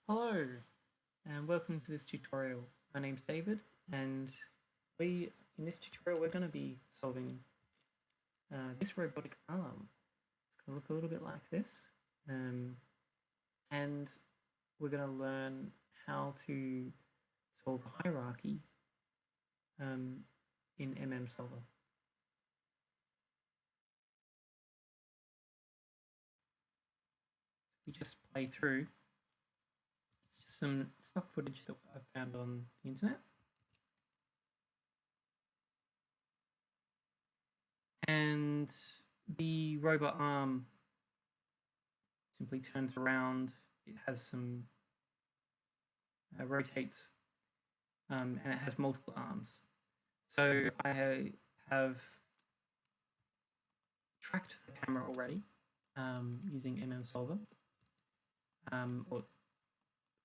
Hello and welcome to this tutorial. My name's David and in this tutorial we're going to be solving this robotic arm. It's going to look a little bit like this and we're going to learn how to solve a hierarchy in mmSolver. We just play through. It's just some stock footage that I've found on the internet. And the robot arm simply turns around. It has some rotates, and it has multiple arms. So I have tracked the camera already using mmSolver, or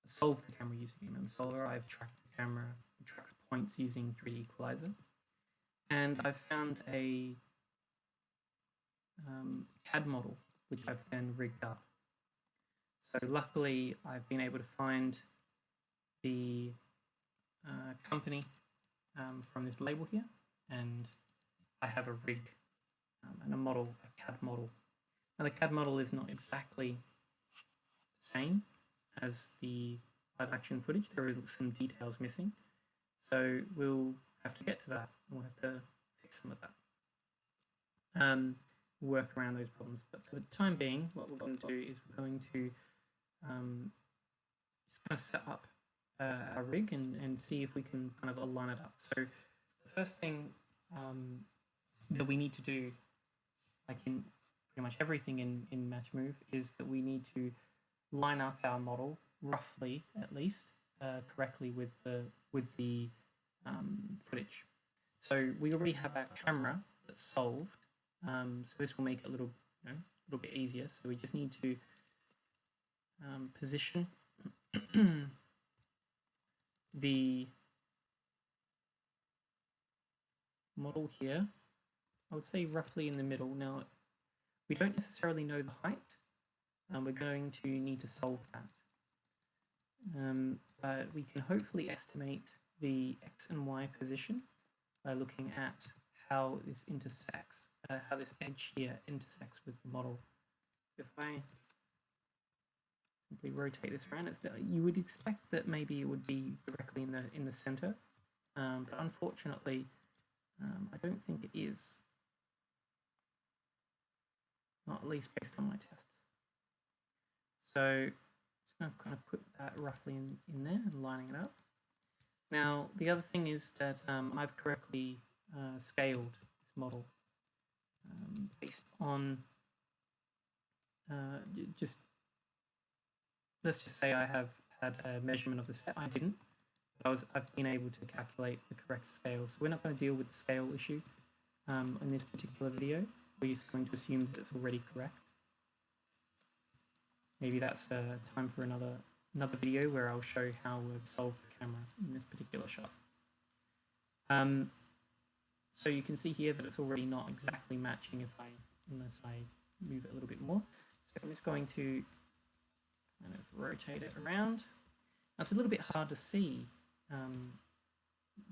solved the camera using mmSolver. I've tracked the camera, tracked the points using 3D Equalizer, and I've found a CAD model which I've then rigged up. So luckily I've been able to find the company from this label here, and I have a rig and a model, a CAD model. Now the CAD model is not exactly the same as the live action footage. There are some details missing, so we'll have to get to that and we'll have to fix some of that. Work around those problems, but for the time being what we're going to do is we're going to just kind of set up a rig and see if we can kind of align it up. So the first thing that we need to do, like in pretty much everything in Match Move, is that we need to line up our model roughly, at least, correctly with the footage. So we already have our camera that's solved. So this will make it a little bit easier. So we just need to position the model here. I would say roughly in the middle. Now, we don't necessarily know the height. We're going to need to solve that. But we can hopefully estimate the X and Y position by looking at how this intersects, how this edge here intersects with the model. If I simply rotate this around, you would expect that maybe it would be directly in the center, but unfortunately, I don't think it is. Not at least based on my tests. So just going to kind of put that roughly in there and lining it up. Now the other thing is that I've correctly scaled this model based on let's just say I have had a measurement of the set. I didn't, but I've been able to calculate the correct scale. So we're not going to deal with the scale issue in this particular video. We're just going to assume that it's already correct. Maybe that's time for another video where I'll show how we've solved the camera in this particular shot. So you can see here that it's already not exactly matching unless I move it a little bit more. So I'm just going to kind of rotate it around. Now it's a little bit hard to see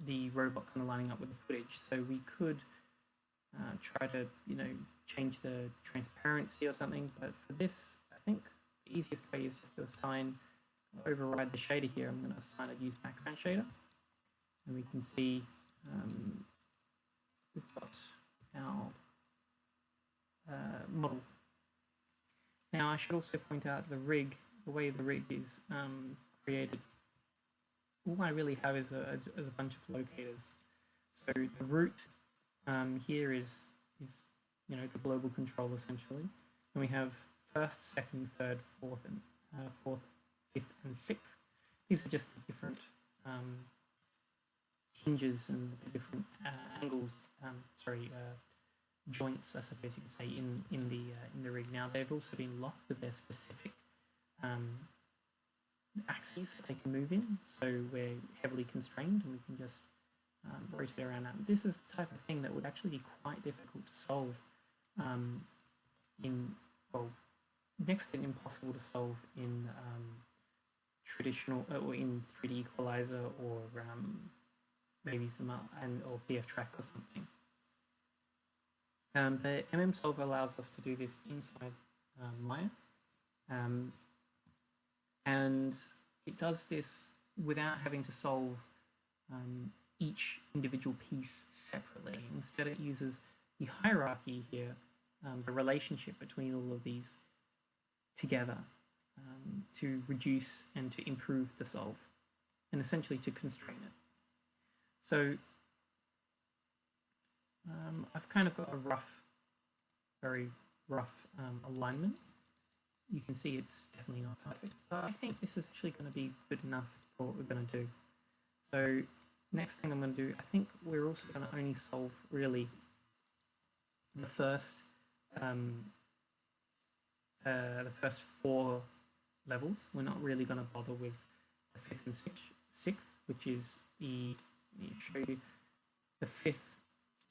the robot kind of lining up with the footage, so we could try to change the transparency or something, but for this I think the easiest way is just to override the shader here. I'm going to assign a use background shader, and we can see we've got our model. Now I should also point out the way the rig is created. All I really have is a bunch of locators. So the root here is the global control essentially, and we have first, second, third, fourth, fifth, and sixth. These are just the different hinges and the different angles. Joints, I suppose you could say, in the rig. Now they've also been locked with their specific axes that they can move in, so we're heavily constrained and we can just rotate around that. This is the type of thing that would actually be quite difficult to solve next to impossible to solve in traditional or in 3D Equalizer or maybe some or PF Track or something. But mmSolver allows us to do this inside Maya, and it does this without having to solve each individual piece separately. Instead, it uses the hierarchy here, the relationship between all of these together to reduce and to improve the solve, and essentially to constrain it. So I've kind of got a very rough alignment. You can see it's definitely not perfect, but I think this is actually going to be good enough for what we're going to do. So next thing I'm going to do, I think we're also going to only solve really the first 4 levels. We're not really going to bother with the 5th and 6th, which is the, let me show you, the 5th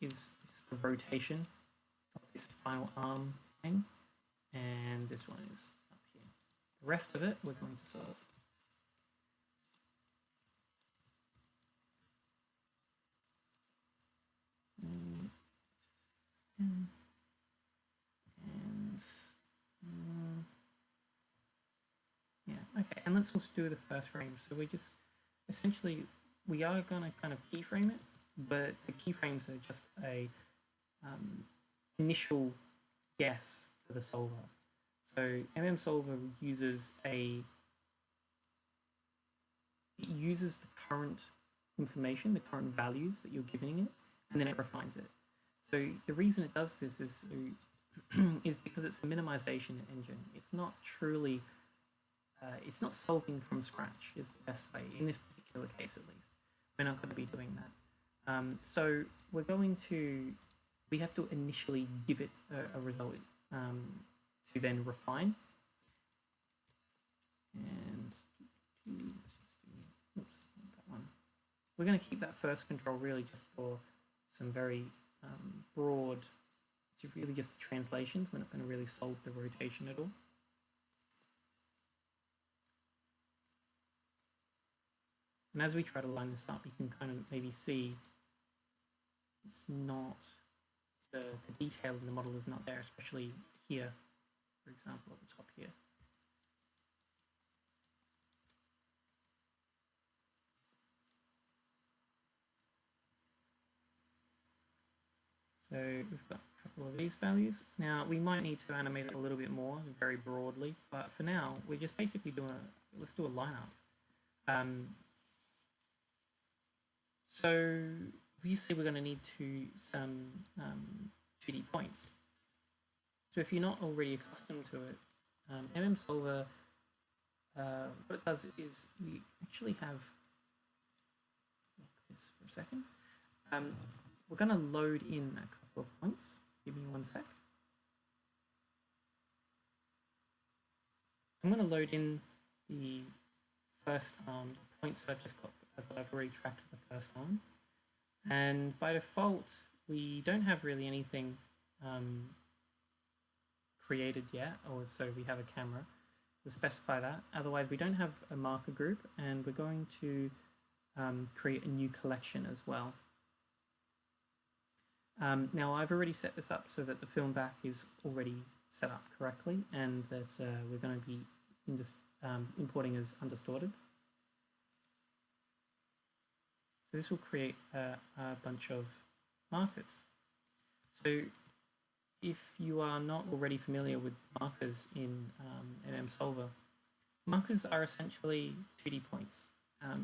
is the rotation of this final arm thing, and this one is up here. The rest of it we're going to solve. Yeah, okay, and let's also do the first frame. So we just, essentially, we are going to kind of keyframe it, but the keyframes are just a initial guess for the solver. So mmSolver uses the current information, the current values that you're giving it, and then it refines it. So the reason it does this is because it's a minimization engine. It's not truly, it's not solving from scratch is the best way, in this particular case at least. We're not going to be doing that. So we're going to, we have to initially give it a result to then refine. And oops, not that one. We're going to keep that first control really just for some very broad, it's really just translations. We're not going to really solve the rotation at all. And as we try to line this up, you can kind of maybe see it's not, the detail in the model is not there, especially here, for example, at the top here. So we've got a couple of these values. Now we might need to animate it a little bit more, very broadly, but for now we're just basically doing let's do a lineup. So obviously we're going to need some 2D points. So if you're not already accustomed to it, mmSolver, what it does is we actually have, look this for a second. We're going to load in a couple of points. Give me one sec. I'm going to load in the first arm, the points that I've just got, that I've already tracked for the first arm. And by default, we don't have really anything created yet, or so we have a camera. We'll specify that. Otherwise, we don't have a marker group, and we're going to create a new collection as well. Now I've already set this up so that the film back is already set up correctly, and that we're going to be importing as undistorted. So this will create a bunch of markers. So if you are not already familiar with markers in mmSolver, markers are essentially 2D points.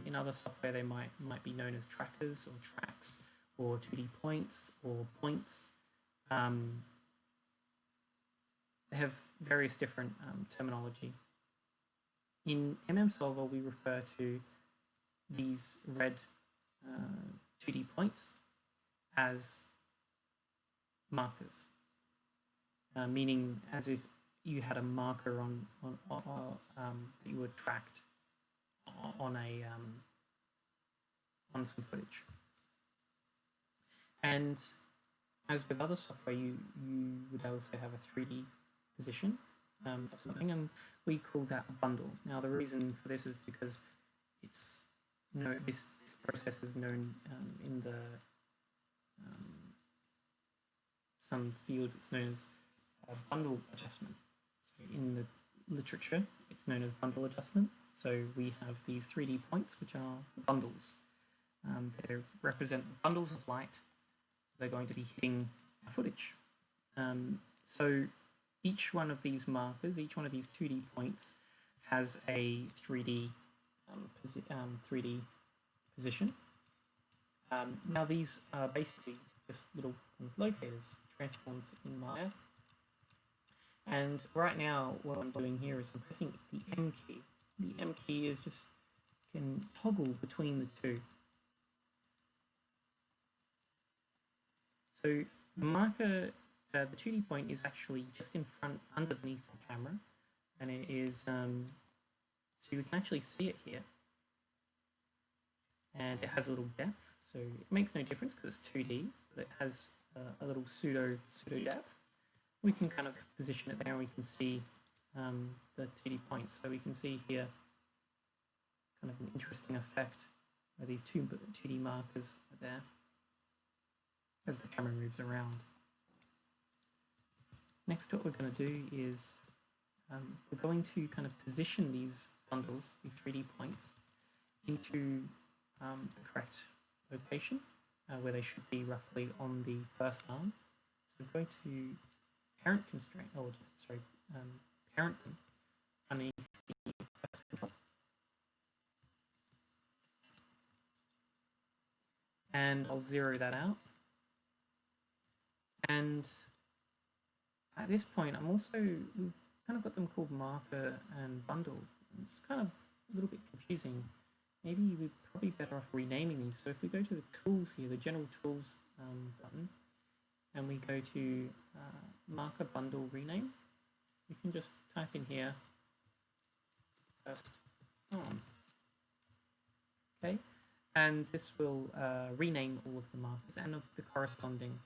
In other software they might be known as trackers or tracks, or 2D points, or points. They have various different terminology. In mmSolver, we refer to these red 2D points as markers, meaning as if you had a marker on that you were tracked on some footage. And as with other software, you would also have a 3D position of something, and we call that a bundle. Now the reason for this is because it's this process is known in the some fields. It's known as bundle adjustment. So in the literature, it's known as bundle adjustment. So we have these 3D points, which are bundles. They represent the bundles of light they're going to be hitting our footage. So each one of these markers, each one of these 2D points, has a 3D 3D position. Now these are basically just little locators, transforms in Maya. And right now, what I'm doing here is I'm pressing the M key. The M key is just can toggle between the two. So the marker, the 2D point is actually just in front, underneath the camera, and it is so you can actually see it here. And it has a little depth, so it makes no difference because it's 2D, but it has a little pseudo depth. We can kind of position it there, and we can see the 2D points. So we can see here kind of an interesting effect where these 2D markers are there as the camera moves around. Next, what we're going to do is we're going to kind of position these bundles, these 3D points, into the correct location where they should be roughly on the first arm. So we're going to parent constraint, or just sorry, parent them underneath the first control. And I'll zero that out. And at this point, we've kind of got them called marker and bundle. It's kind of a little bit confusing. Maybe we're probably better off renaming these. So if we go to the tools here, the general tools button, and we go to marker bundle rename, we can just type in here first arm. Okay, and this will rename all of the markers and of the corresponding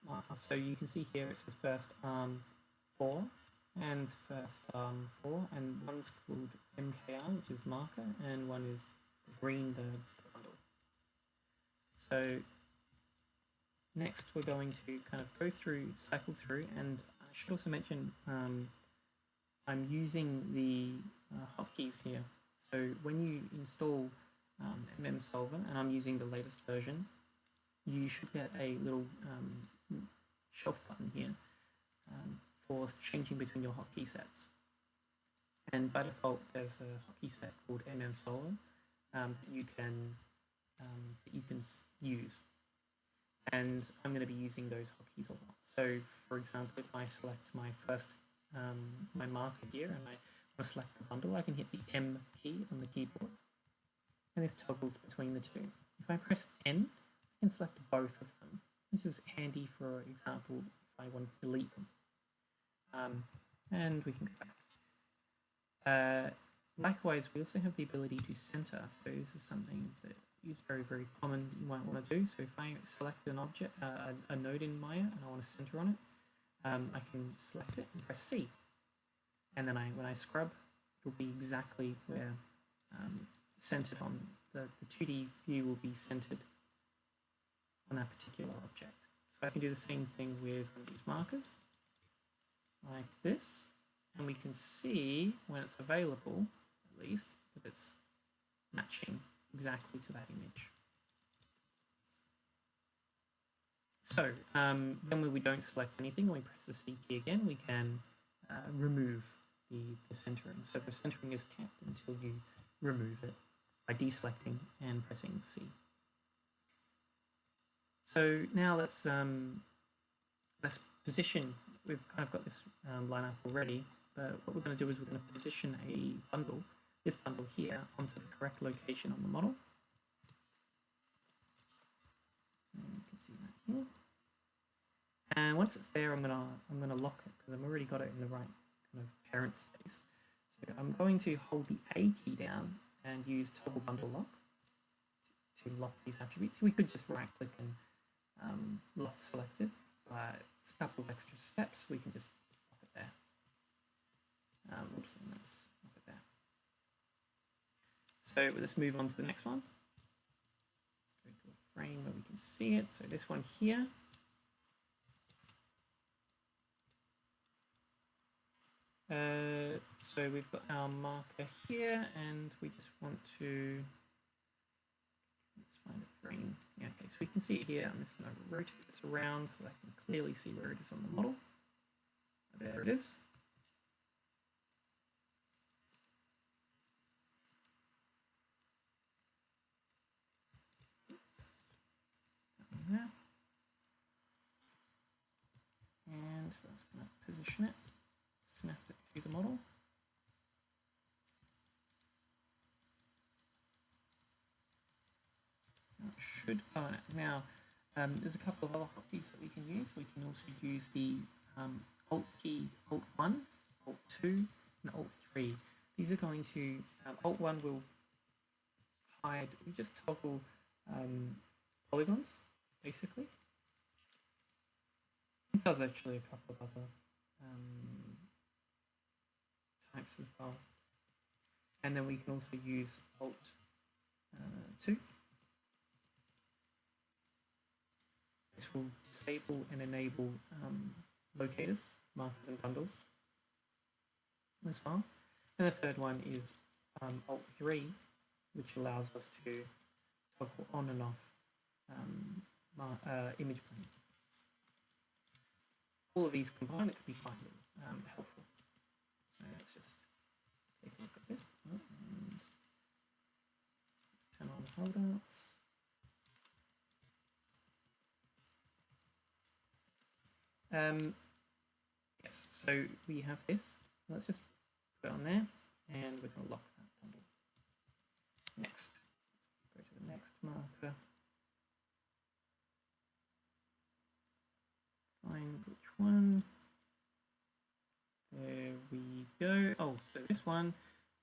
markers. So you can see here it says first arm 4 and first arm 4, and one's called MKR, which is marker, and one is the green, the bundle. So next we're going to kind of cycle through, and I should also mention I'm using the hotkeys here. So when you install mmSolver, and I'm using the latest version, you should get a little shelf button here for changing between your hotkey sets. And by default, there's a hotkey set called mmSolver that you can use. And I'm going to be using those hotkeys a lot. So, for example, if I select my first my marker here, and I want to select the bundle, I can hit the M key on the keyboard, and this toggles between the two. If I press N, I can select both of them. This is handy, for example, if I want to delete them. And we can go back. Likewise, we also have the ability to center. So this is something that is very, very common you might want to do. So if I select an object, a node in Maya, and I want to center on it, I can select it and press C. And then when I scrub, it will be exactly where centered on the 2D view will be centered on that particular object. So I can do the same thing with one of these markers, like this, and we can see when it's available, at least, that it's matching exactly to that image. So then when we don't select anything, when we press the C key again, we can remove the centering. So the centering is kept until you remove it by deselecting and pressing C. So now let's position. We've kind of got this line up already, but what we're going to do is we're going to position a bundle, this bundle here, onto the correct location on the model. And you can see that here. And once it's there, I'm gonna lock it because I've already got it in the right kind of parent space. So I'm going to hold the A key down and use toggle bundle lock to lock these attributes. We could just right click and lock selected, but it's a couple of extra steps. We can just lock it Oops, let's look at that. So let's move on to the next one. Let's go to a frame where we can see it. So this one here. So we've got our marker here, and we just want to, let's find a frame. Yeah, okay, so we can see it here. I'm just going to rotate this around so I can clearly see where it is on the model. There it is. There. And that's going to position it, snap it to the model. Should now there's a couple of other hotkeys that we can use. We can also use the Alt key, Alt 1, Alt 2, and Alt 3. These are going to Alt 1 will hide. We just toggle polygons basically. It does actually a couple of other types as well. And then we can also use Alt 2. This will disable and enable locators, markers and bundles as well. And the third one is Alt 3, which allows us to toggle on and off image planes. All of these combined, it could be quite helpful. So let's just take a look at this. And let's turn on the holdouts. Yes, so we have this. Let's just put it on there, and we're going to lock that bundle. Next, go to the next marker. Find which one. There we go. Oh, so this one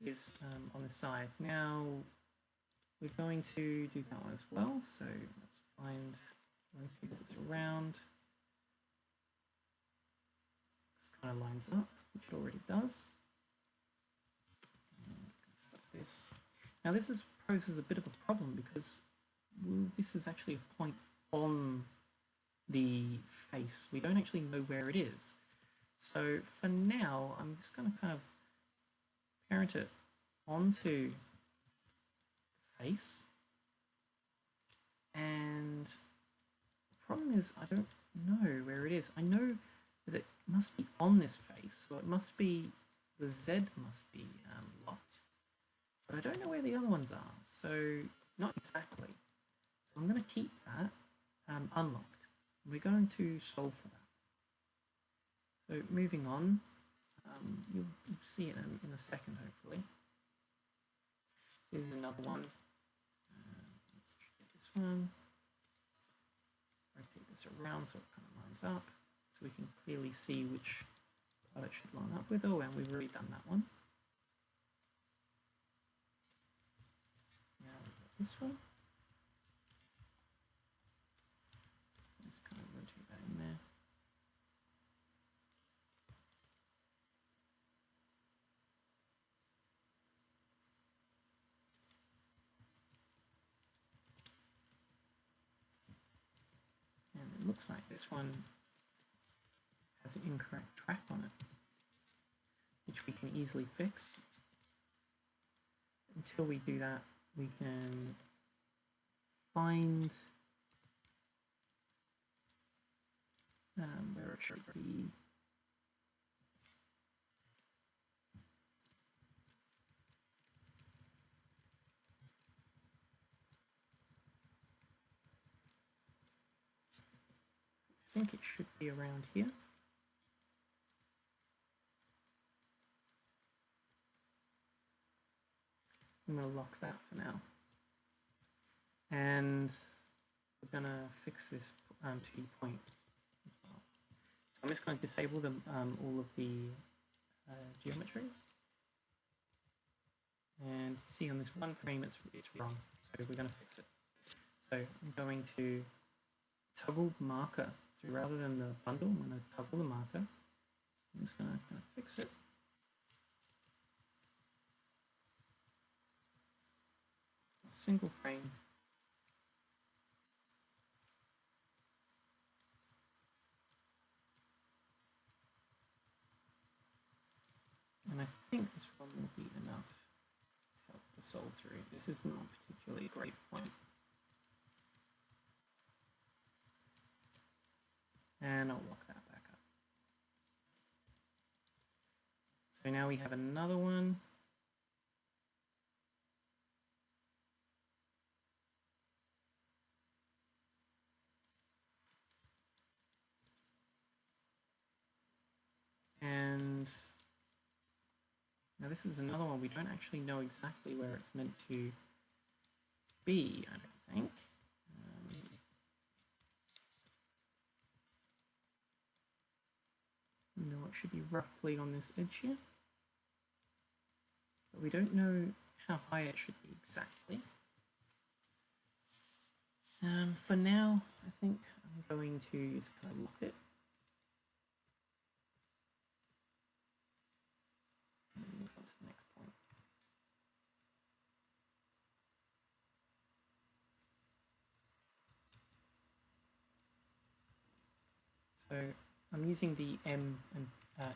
is on the side. Now we're going to do that one as well. So let's find, rotate this around. Kind of lines up, which it already does. And this. Now this poses a bit of a problem because this is actually a point on the face. We don't actually know where it is. So for now, I'm just going to kind of parent it onto the face. And the problem is I don't know where it is. I know that it must be on this face, so it must be, the Z must be locked. But I don't know where the other ones are, so not exactly. So I'm going to keep that unlocked. We're going to solve for that. So moving on, you'll see it in a second, hopefully. So here's another one. Let's get this one. Rotate this around so it kind of lines up. So we can clearly see which part it should line up with. Oh, and we've already done that one. Now we've got this one. Just kind of rotate that in there. And it looks like this one has an incorrect track on it, which we can easily fix. Until we do that, we can find where it should be. I think it should be around here. I'm going to lock that for now. And we're going to fix this 2D point as well. So I'm just going to disable all of the geometry. And see on this one frame it's wrong, so we're going to fix it. So I'm going to toggle marker. So rather than the bundle, I'm going to toggle the marker. I'm just going to kind of fix it. single frame. And I think this one will be enough to help the solve through. This is not particularly a great point. And I'll lock that back up. So now we have another one. And now this is another one we don't actually know exactly where it's meant to be, I don't think. You know, it should be roughly on this edge here. But we don't know how high it should be exactly. For now, I think I'm going to just kind of lock it. And move on to the next point. So I'm using the M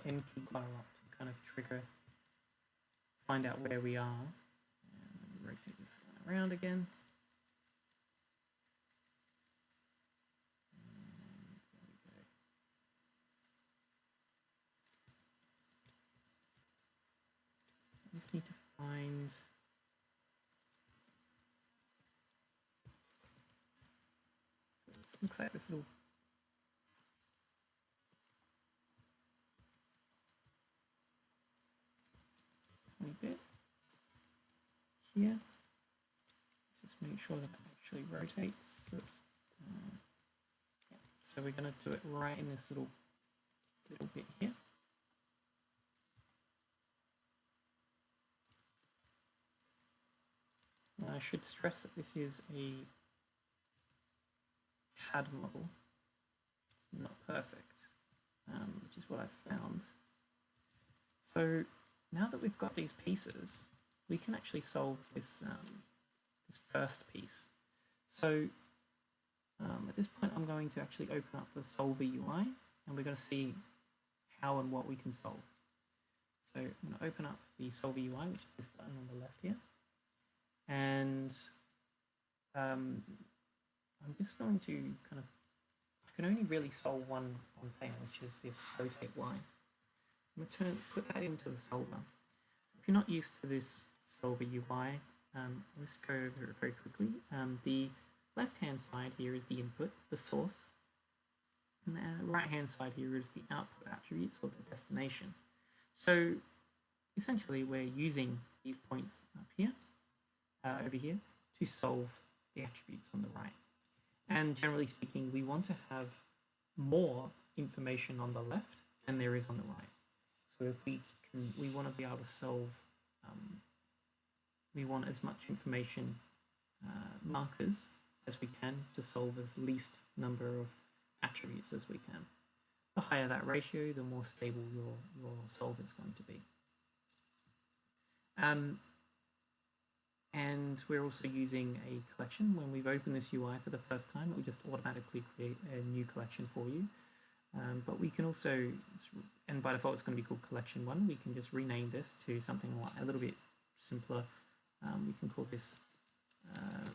key quite a lot to kind of trigger, find out where we are. And rotate this one around again. I just need to find this looks like this little tiny bit here. Let's just make sure that it actually rotates. Oops. Yeah. So we're going to do it right in this little bit here. Now I should stress that this is a CAD model. It's not perfect, which is what I've found. So now that we've got these pieces, we can actually solve this this first piece. So at this point, I'm going to actually open up the Solver UI, and we're going to see how and what we can solve. So I'm going to open up the Solver UI, which is this button on the left here. And I'm just going to kind of, I can only really solve one thing, which is this rotate Y. I'm going to put that into the solver. If you're not used to this Solver UI, let's go over it very quickly. The left-hand side here is the input, the source, and the right-hand side here is the output attributes or the destination. So essentially, we're using these points up here, over here, to solve the attributes on the right. And generally speaking, we want to have more information on the left than there is on the right. So if we want to be able to solve, we want as much information markers as we can to solve as least number of attributes as we can. The higher that ratio, the more stable your solver is going to be. And we're also using a collection. When we've opened this UI for the first time, it will just automatically create a new collection for you. But we can also, and by default it's going to be called collection 1, we can just rename this to something like a little bit simpler. We can call this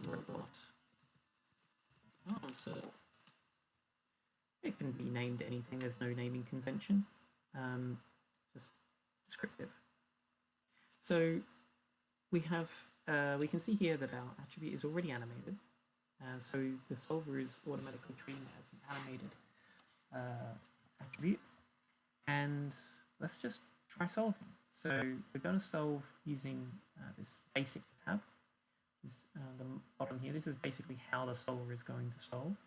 robot solve. It can be named anything, there's no naming convention, just descriptive. So we have, we can see here that our attribute is already animated. So the solver is automatically treating it as an animated attribute. And let's just try solving. So we're going to solve using this basic tab. This, the bottom here, this is basically how the solver is going to solve.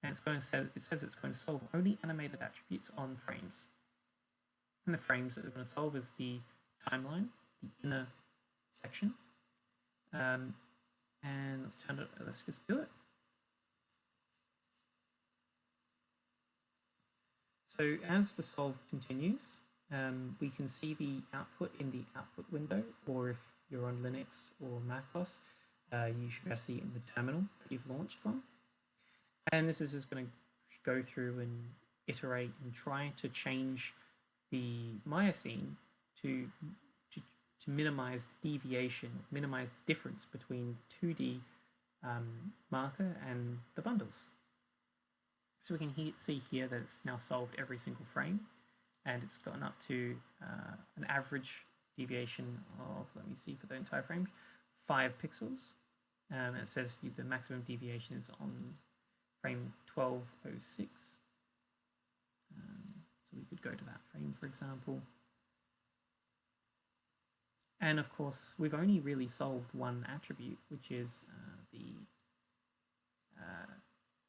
And it's going to say, it says it's going to solve only animated attributes on frames. And the frames that we're going to solve is the timeline, the inner section. And let's just do it. So as the solve continues, we can see the output in the output window, or if you're on Linux or macOS, you should be able to see it in the terminal that you've launched from. And this is just going to go through and iterate and try to change the Maya scene to minimize deviation, minimize the difference between the 2D marker and the bundles. So we can see here that it's now solved every single frame, and it's gotten up to an average deviation of, let me see for the entire frame, 5 pixels. And it says the maximum deviation is on frame 1206. So we could go to that frame, for example. And of course, we've only really solved one attribute, which is the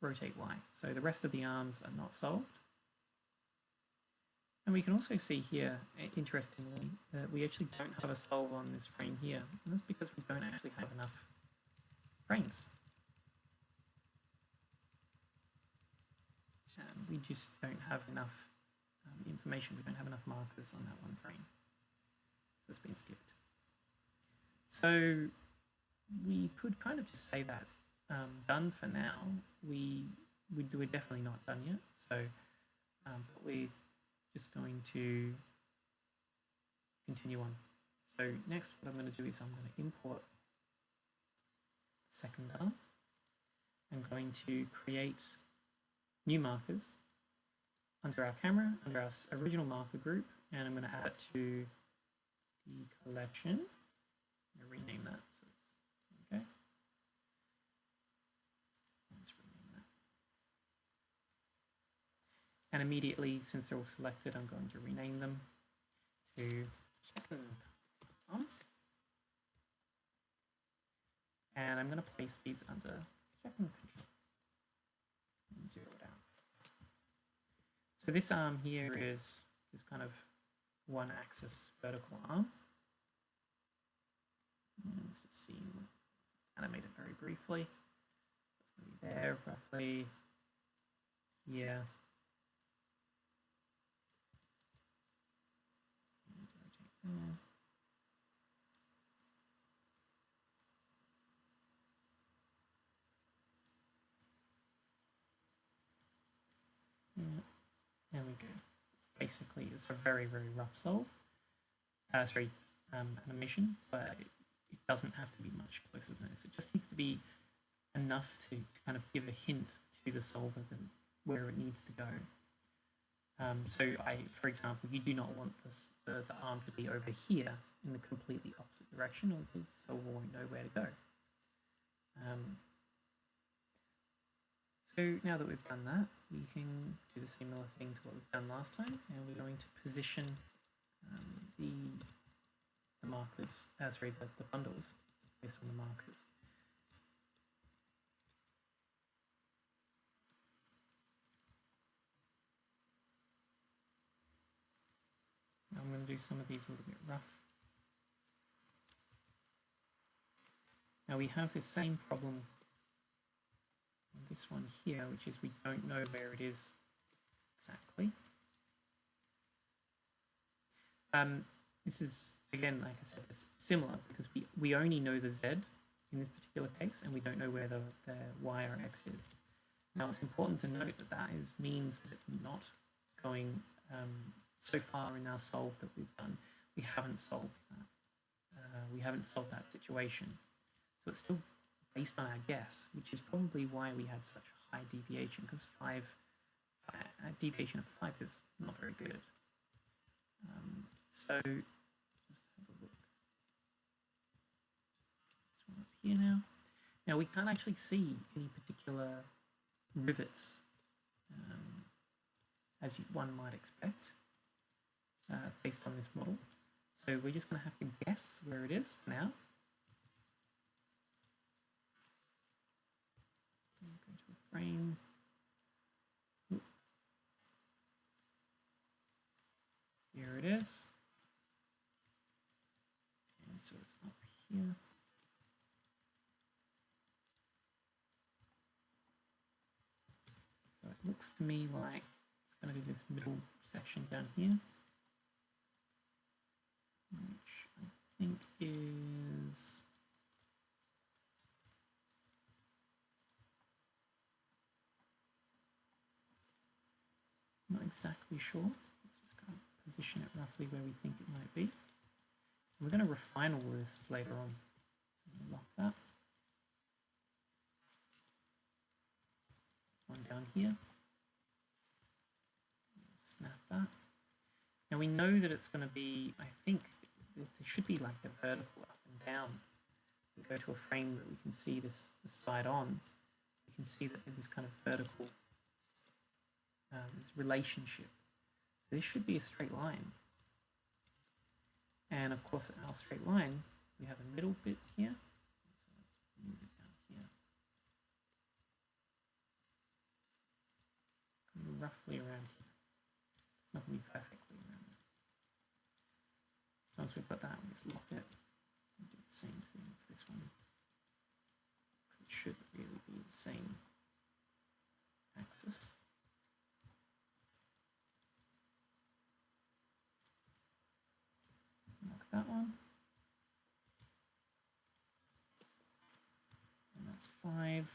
rotate Y. So the rest of the arms are not solved. And we can also see here, interestingly, that we actually don't have a solve on this frame here. And that's because we don't actually have enough frames. We just don't have enough information. We don't have enough markers on that one frame. That's been skipped. So we could kind of just say that's done for now. We're definitely not done yet. So but we're just going to continue on. So next, what I'm going to do is I'm going to import second arm. I'm going to create new markers under our camera, under our original marker group, and I'm going to add it to the collection. I'm going to rename that. So it's, okay. Let's rename that. And immediately, since they're all selected, I'm going to rename them to second arm. And I'm going to place these under second control. And zero it out. So this arm here is kind of one axis vertical arm. And let's just see, animate it very briefly. It's going to be there roughly here. Rotate there. Yeah. There we go. It's a very, very rough solve. Animation, but it doesn't have to be much closer than this. It just needs to be enough to kind of give a hint to the solver where it needs to go. For example, you do not want the arm to be over here in the completely opposite direction, or the solver won't know where to go. So now that we've done that, we can do the similar thing to what we've done last time, and we're going to position the markers, the bundles based on the markers. I'm going to do some of these a little bit rough. Now we have the same problem on this one here, which is we don't know where it is exactly. This is, again, like I said, it's similar because we only know the Z in this particular case, and we don't know where the Y or X is. Now it's important to note that means that it's not going so far in our solve that we've done. We haven't solved that. We haven't solved that situation. So it's still based on our guess, which is probably why we had such a high deviation, because a deviation of 5 is not very good. So just have a look. This one up here now. Now we can't actually see any particular rivets, as one might expect, based on this model. So we're just going to have to guess where it is for now. Go to a frame. Here it is. And so it's up here. So it looks to me like it's going to be this middle section down here, which I think is exactly sure. Let's just kind of position it roughly where we think it might be. And we're going to refine all this later on. So I'm going to lock that. One down here. Snap that. Now we know that it's going to be, I think, it should be like a vertical up and down. If we go to a frame that we can see this side on, we can see that there's this kind of vertical this relationship. So this should be a straight line. And of course, our straight line, we have a middle bit here. So let's move it down here. Roughly around here. It's not going to be perfectly around there. So once we've got that, we just lock it. And do the same thing for this one. It should really be the same axis. Lock that one. And that's 5.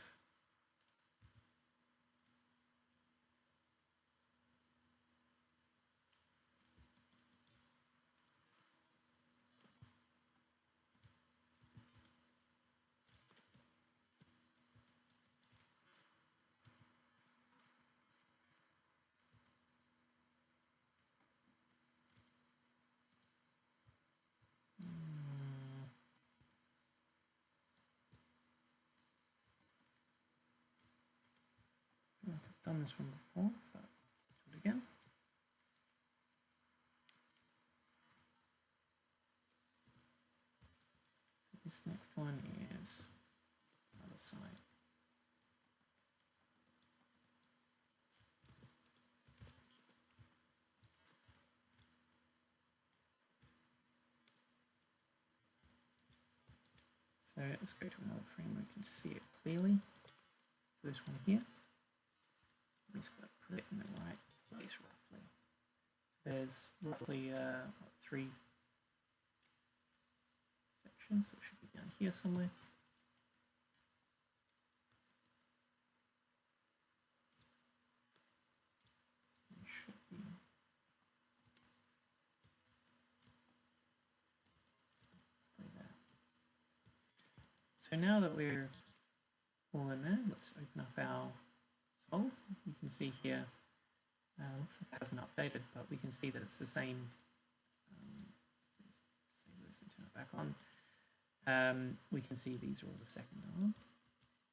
I've done this one before, but let's do it again. So this next one is the other side. So let's go to another frame where we can see it clearly. So this one here, we just got to put it in the right place roughly. There's roughly 3 sections, so it should be down here somewhere. It should be roughly there. So now that we're all in there, let's open up our solve. You can see here, looks like it hasn't updated, but we can see that it's the same. Disable this and turn it back on. We can see these are all the second arm.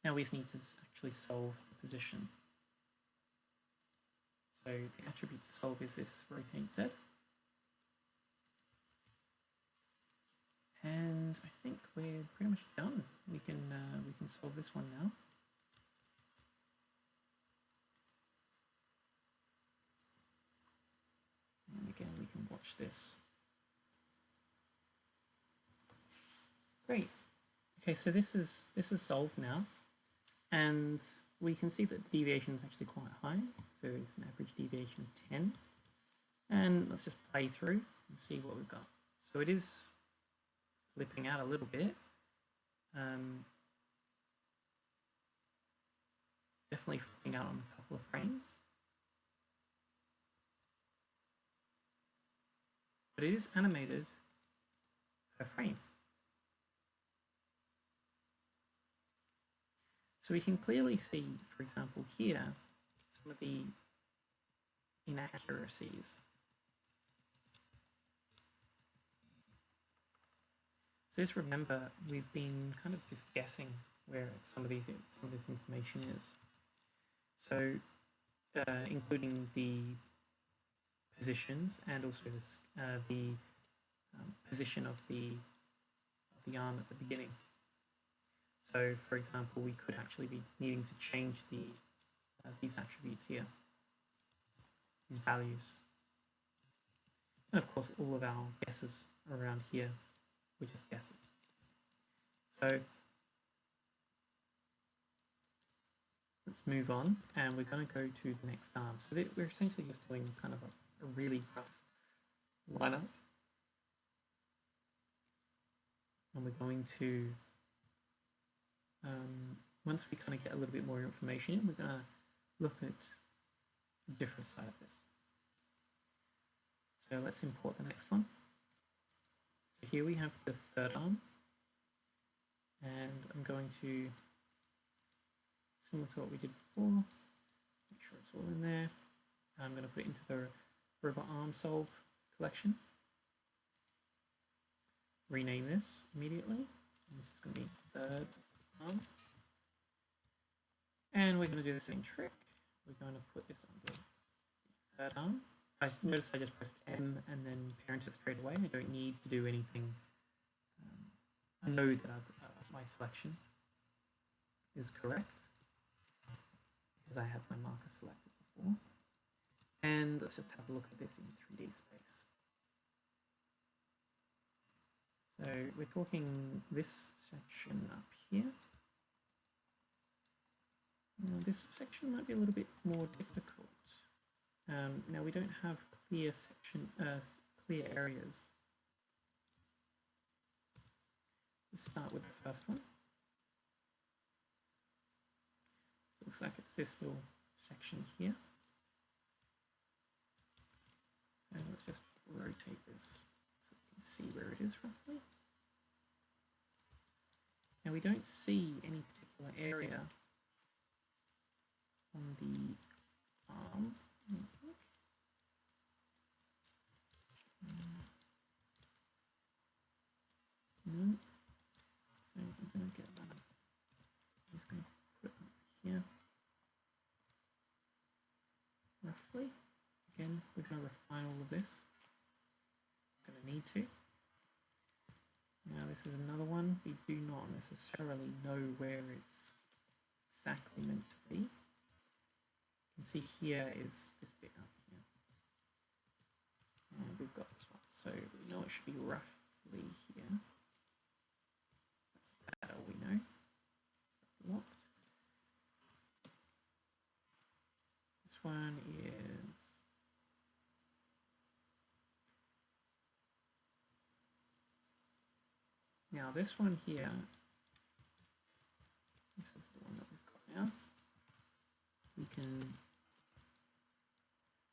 Now we just need to actually solve the position. So the attribute to solve is this rotate Z. And I think we're pretty much done. We can solve this one now. And again, we can watch this. Great. Okay, so this is solved now, and we can see that the deviation is actually quite high. So it's an average deviation of 10. And let's just play through and see what we've got. So it is flipping out a little bit. Definitely flipping out on a couple of frames. But it is animated per frame. So we can clearly see, for example, here, some of the inaccuracies. So just remember, we've been kind of just guessing where some of this information is. So including the positions and also this, the position of the arm at the beginning. So, for example, we could actually be needing to change these attributes here, these values. And of course, all of our guesses around here were just guesses. So let's move on, and we're going to go to the next arm. So we're essentially just doing kind of a really rough lineup. And we're going to, once we kind of get a little bit more information in, we're going to look at a different side of this. So let's import the next one. So here we have the third arm, and I'm going to, similar to what we did before, make sure it's all in there. I'm going to put it into the robot arm solve collection. Rename this immediately. And this is going to be third arm. And we're going to do the same trick. We're going to put this under third arm. Notice I just pressed M and then parent it straight away. I don't need to do anything. I know that my selection is correct because I have my marker selected before. And let's just have a look at this in 3D space. So we're talking this section up here. Now this section might be a little bit more difficult. Now we don't have clear areas. Let's start with the first one. Looks like it's this little section here. And let's just rotate this so we can see where it is roughly. Now we don't see any particular area on the arm. No. So I'm going to get that. I'm just going to put it here. Roughly. Again, we're going to refine all of this. Going to need to. Now this is another one. We do not necessarily know where it's exactly meant to be. You can see here is this bit up here. And we've got this one. So we know it should be roughly here. That's about all we know. That's locked. This one is now this one here. This is the one that we've got now. We can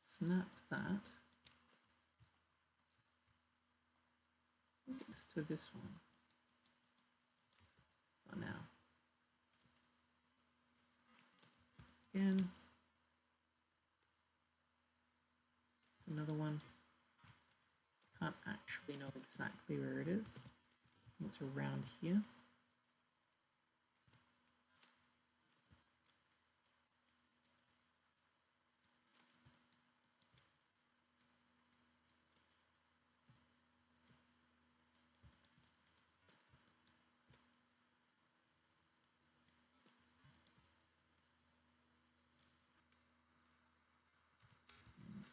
snap that to this one for now. Again, another one. Can't actually know exactly where it is. I think it's around here.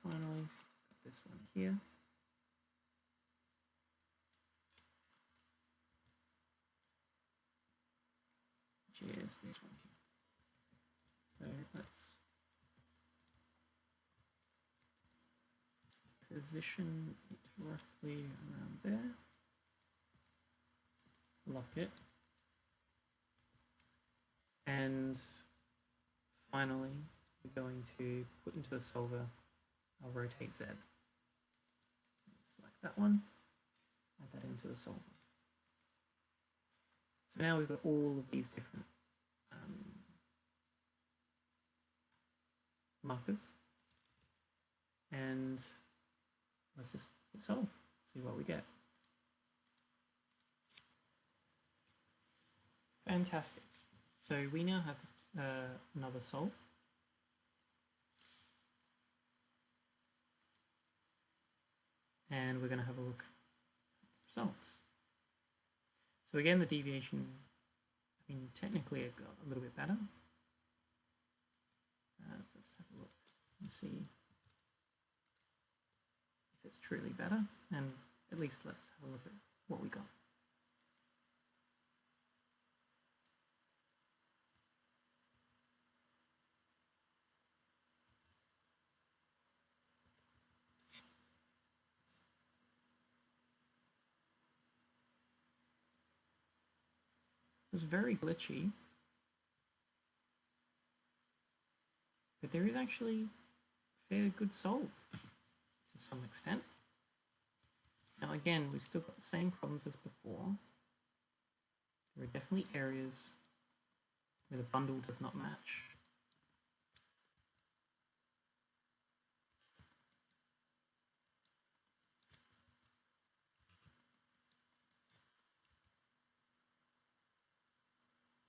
Finally, this one here. Which is this one here. So let's position it roughly around there. Lock it. And finally, we're going to put into the solver. I'll rotate Z. Select that one, add that into the solver. So now we've got all of these different markers, and let's just hit solve, see what we get. Fantastic. So we now have another solve. And we're going to have a look at the results. So again, the deviation, I mean, technically it got a little bit better. Let's have a look and see if it's truly better. And at least let's have a look at what we got. It was very glitchy, but there is actually a fairly good solve to some extent. Now again, we've still got the same problems as before. There are definitely areas where the bundle does not match.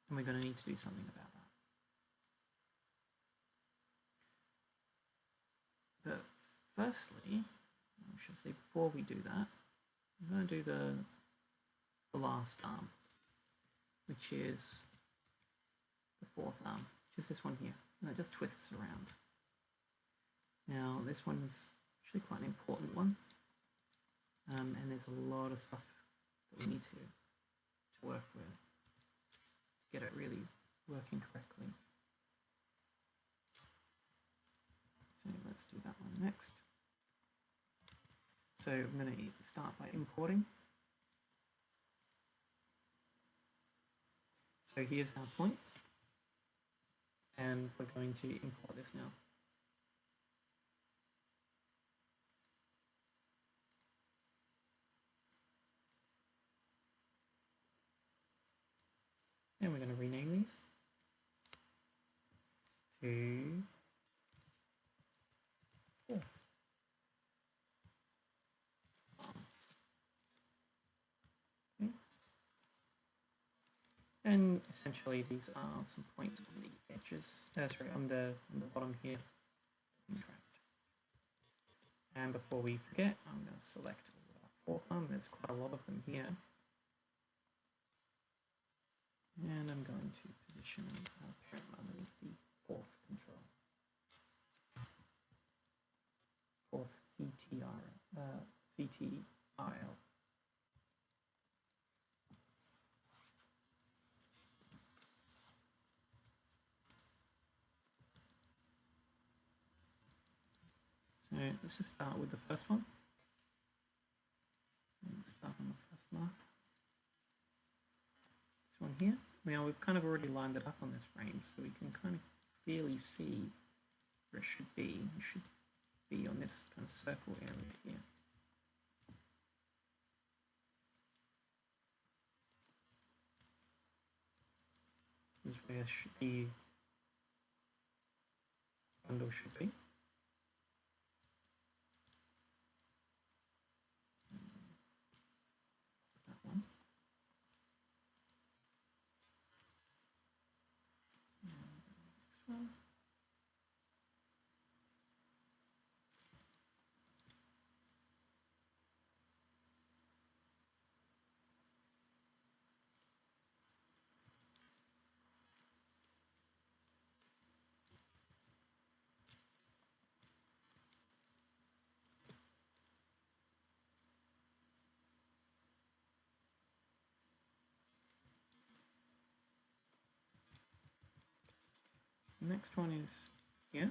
And we're going to need to do something about that. But firstly, I should say before we do that, I'm going to do the last arm, which is the fourth arm, which is this one here, and it just twists around. Now this one is actually quite an important one, and there's a lot of stuff that we need to work with to get it really working correctly. So let's do that one next. So I'm going to start by importing. So here's our points, and we're going to import this now. And we're going to rename these to fourth. Okay. And essentially these are some points on the edges, sorry, on the bottom here. And before we forget, I'm going to select our fourth arm. There's quite a lot of them here. And I'm going to position our parent underneath the fourth control. Fourth CTRL. So let's just start with the first one. Let's start on the first mark. This one here. Now we've kind of already lined it up on this frame, so we can kind of clearly see where it should be. It should be on this kind of circle area here. This is where the bundle should be. That one. And the next one. The next one is here.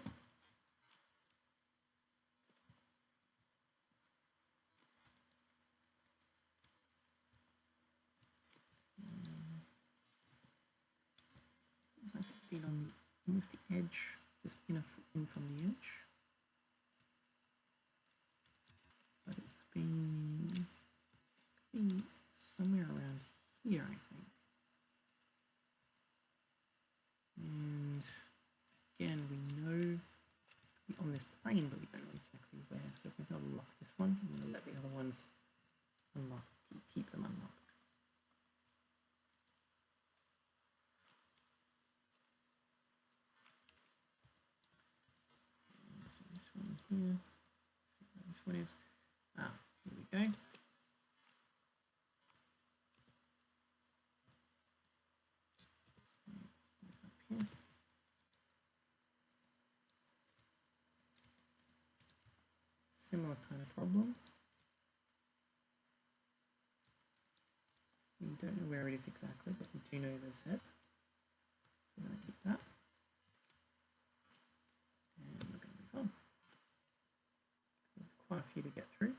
Nice to see it on almost the edge, just in from the edge. But it's been somewhere around here, I think. And again, we know on this plane, but we don't know exactly where. So if we're going to lock this one, I'm going to let the other ones unlock, keep them unlocked. So this one here, this one is, here we go. Up here. Similar kind of problem. We don't know where it is exactly, but we do know there's it. We're going to keep that. And we're going to move on. There's quite a few to get through.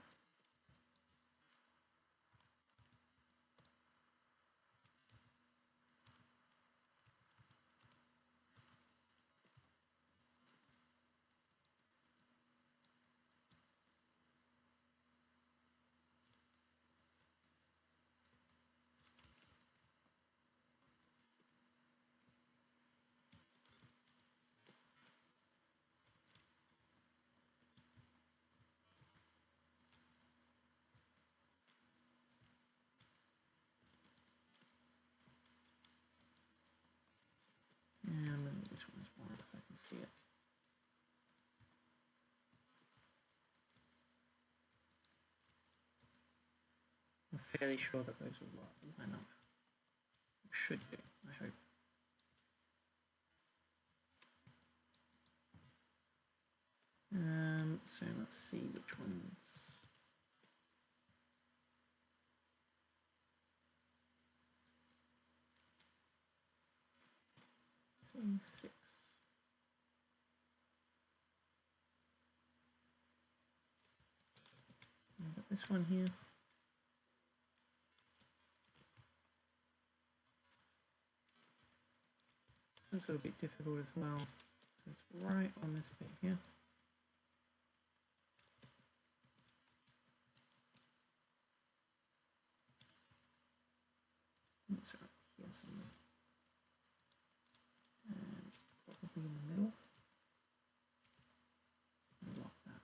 I'm fairly sure that those will line up. Should do, I hope. So let's see which ones. So 6. I've got this one here. It's a little bit difficult as well. So it's right on this bit here. It's right here somewhere. And probably in the middle. And lock that.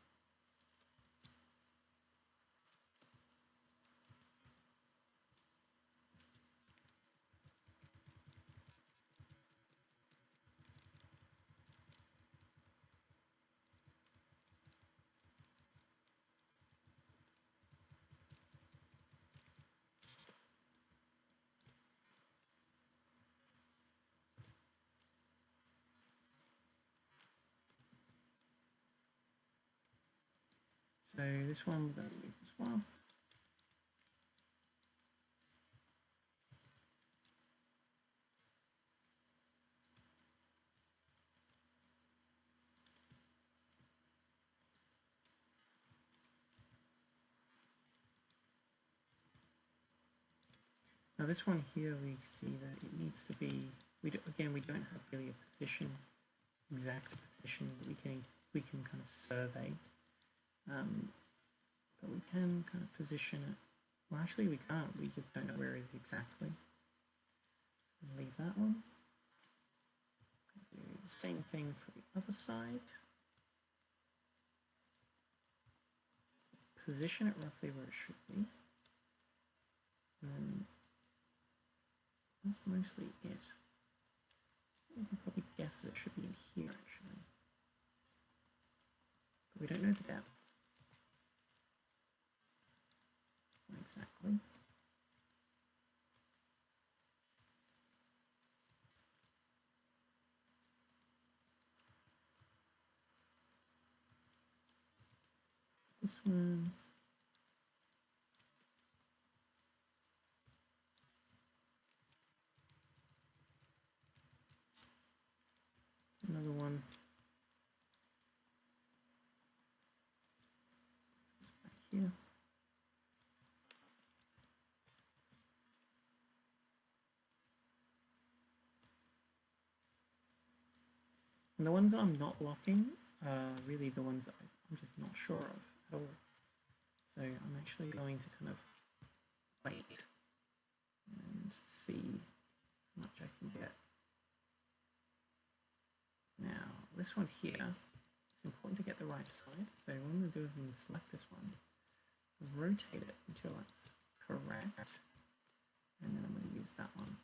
So this one we're going to leave as well. Now this one here, we see that it needs to be, again, we don't have really a position, exact position that we can kind of survey, but we can kind of position it. Well, actually we can't, we just don't know where it is exactly. Leave that one. Do the same thing for the other side. Position it roughly where it should be. And that's mostly it. You can probably guess that it should be in here actually. But we don't know the depth. Not exactly. This one. Another one. Back here. And the ones that I'm not locking are really the ones that I'm just not sure of at all. So I'm actually going to kind of wait and see how much I can get. Now, this one here, it's important to get the right side. So what I'm going to do is I'm going to select this one, rotate it until it's correct, and then I'm going to use that one.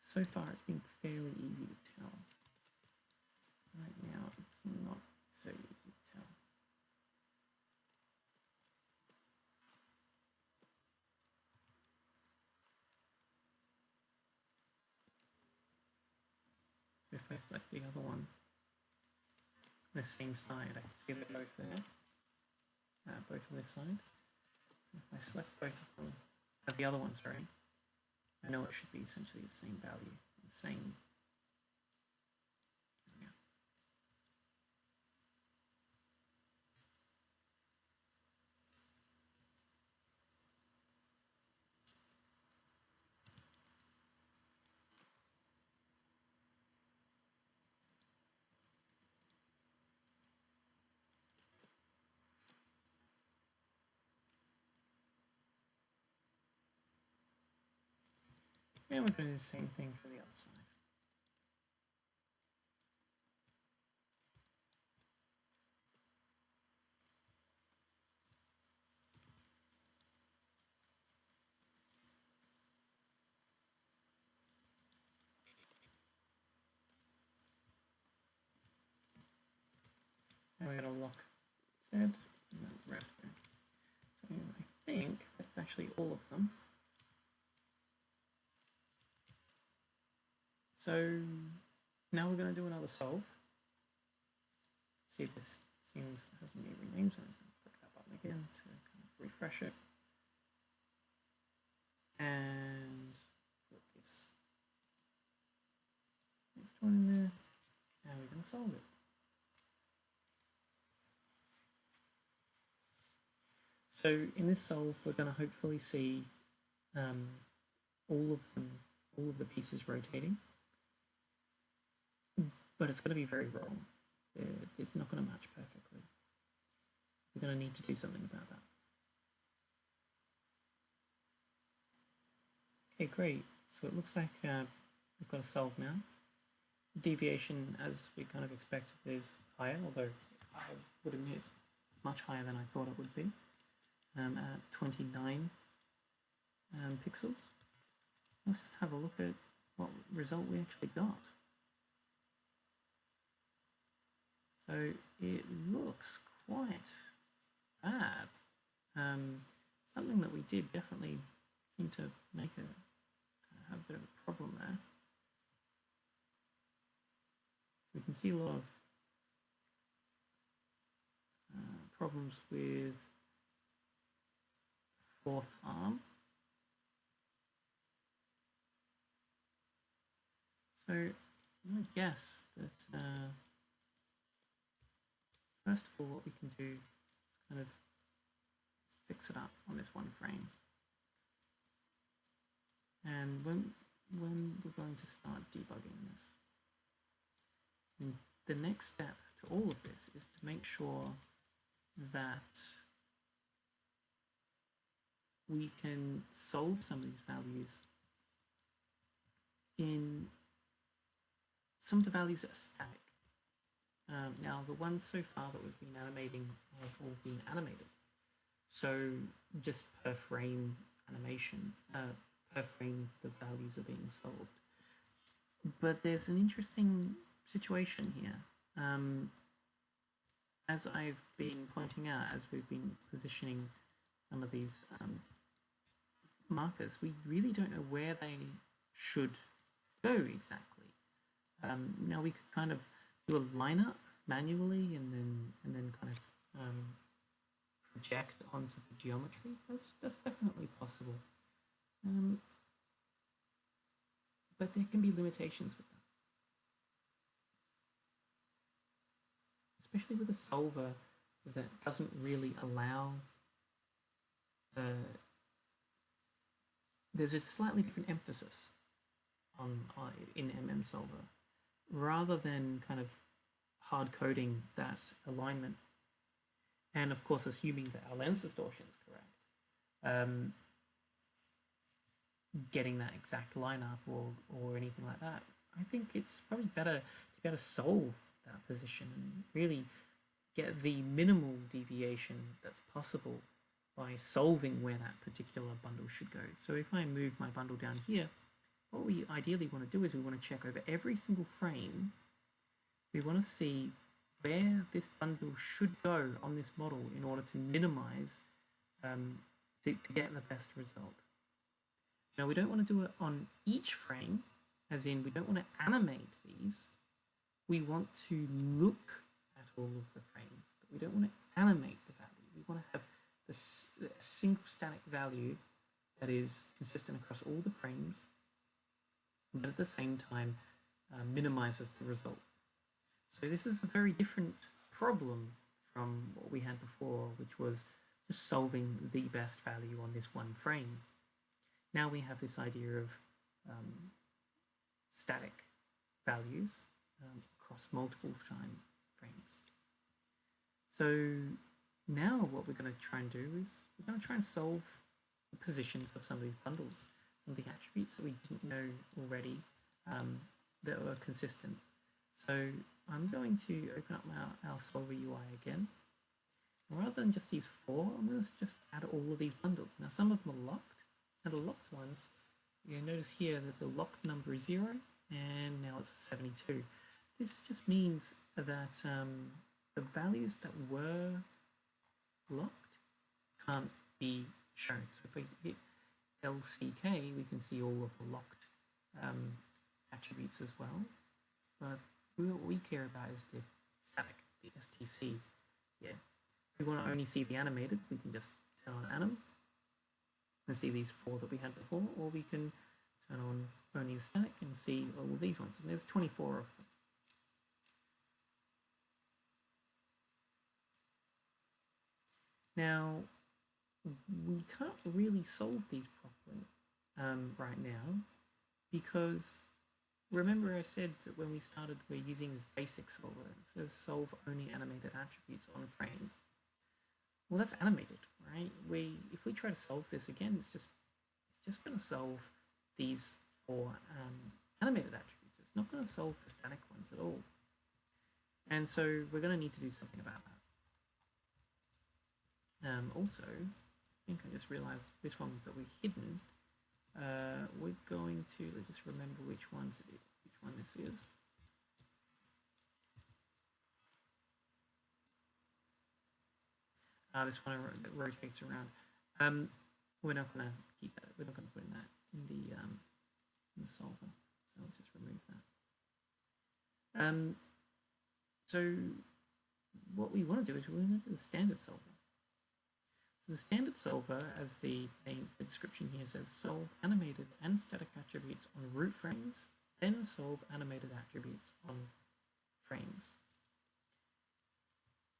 So far, it's been fairly easy to tell. Right now, it's not so easy to tell. If I select the other one, the same side, I can see they're both there, both on this side. So if I select both of them, the other one, sorry, I know it should be essentially the same value, the same. And we're going to do the same thing for the other side. And we're going to lock Z and then rest here. So I think actually all of them. So now we're going to do another solve. See if this seems to have any renames. I'm going to click that button again to kind of refresh it. And put this next one in there. And we're going to solve it. So in this solve, we're going to hopefully see all of the pieces rotating, but it's going to be very wrong. It's not going to match perfectly. We're going to need to do something about that. Okay, great. So it looks like we've got a solve now. Deviation, as we kind of expected, is higher, although I would admit it's much higher than I thought it would be. At 29 pixels. Let's just have a look at what result we actually got. So it looks quite bad. Something that we did definitely seem to make have a bit of a problem there. So we can see a lot of problems with fourth arm. So I'm going to guess that first of all, what we can do is kind of fix it up on this one frame. And when we're going to start debugging this, and the next step to all of this is to make sure that we can solve some of these values in some of the values that are static. Now, the ones so far that we've been animating have all been animated. So just per frame animation, per frame the values are being solved. But there's an interesting situation here. As I've been pointing out, as we've been positioning some of these markers, we really don't know where they should go exactly. Now we could kind of do a lineup manually and then kind of project onto the geometry. That's definitely possible. But there can be limitations with that, especially with a solver that doesn't really allow. There's a slightly different emphasis in mmSolver, rather than kind of hard coding that alignment, and of course assuming that our lens distortion is correct, getting that exact lineup or anything like that. I think it's probably better to be able to solve that position and really get the minimal deviation that's possible by solving where that particular bundle should go. So if I move my bundle down here, what we ideally want to do is we want to check over every single frame. We want to see where this bundle should go on this model in order to minimize, to get the best result. Now we don't want to do it on each frame, as in we don't want to animate these. We want to look at all of the frames, but we don't want to animate the value. We want to have a single static value that is consistent across all the frames, but at the same time minimizes the result. So this is a very different problem from what we had before, which was just solving the best value on this one frame. Now we have this idea of static values across multiple time frames. So now what we're going to try and do is we're going to try and solve the positions of some of these bundles, some of the attributes that we didn't know already that were consistent. So I'm going to open up our Solver UI again. Rather than just use 4, I'm going to just add all of these bundles. Now some of them are locked, and the locked ones, you notice here that the locked number is 0, and now it's 72. This just means that the values that were locked can't be shown. So if we hit LCK, we can see all of the locked attributes as well. But what we care about is the static, the STC. Yeah. If we want to only see the animated, we can just turn on anim and see these 4 that we had before, or we can turn on only the static and see all these ones. And there's 24 of them. Now, we can't really solve these properly right now, because remember I said that when we started we're using this basic solver. It says solve only animated attributes on frames. Well, that's animated, right? If we try to solve this again, it's just going to solve these 4 animated attributes. It's not going to solve the static ones at all. And so we're going to need to do something about that. Also, I think I just realized this one that we've hidden. We're going to, let's just remember which one this is. This one that rotates around. We're not going to keep that. We're not going to put in that in the solver. So let's just remove that. So what we want to do is we want to do the standard solver. So the standard solver, as the description here says, solve animated and static attributes on root frames, then solve animated attributes on frames.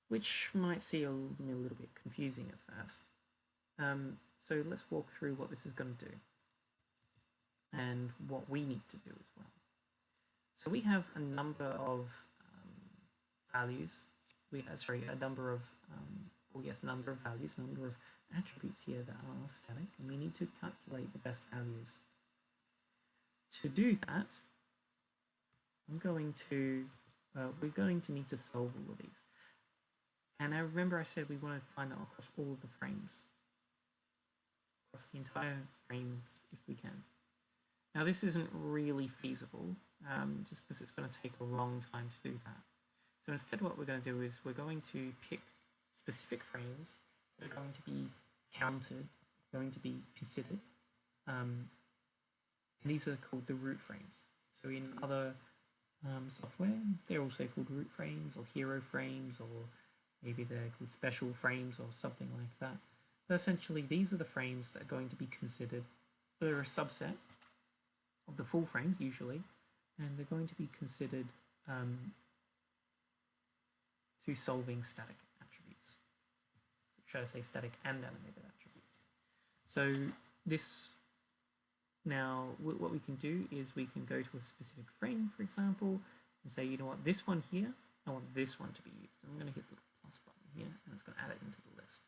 Which might seem a little bit confusing at first. So let's walk through what this is going to do and what we need to do as well. So we have a number of values. A number of number of values, number of attributes here that are static, and we need to calculate the best values. To do that, we're going to need to solve all of these. And I remember I said we want to find out across all of the frames, across the entire frames if we can. Now this isn't really feasible, just because it's going to take a long time to do that. So instead what we're going to do is we're going to pick specific frames that are going to be counted, going to be considered. These are called the root frames. So in other software, they're also called root frames or hero frames, or maybe they're called special frames or something like that. But essentially, these are the frames that are going to be considered. They're a subset of the full frames, usually, and they're going to be considered to solving static attributes. Should I say static and animated attributes? So this, now what we can do is we can go to a specific frame, for example, and say, you know what, this one here, I want this one to be used. I'm going to hit the plus button here, and it's going to add it into the list.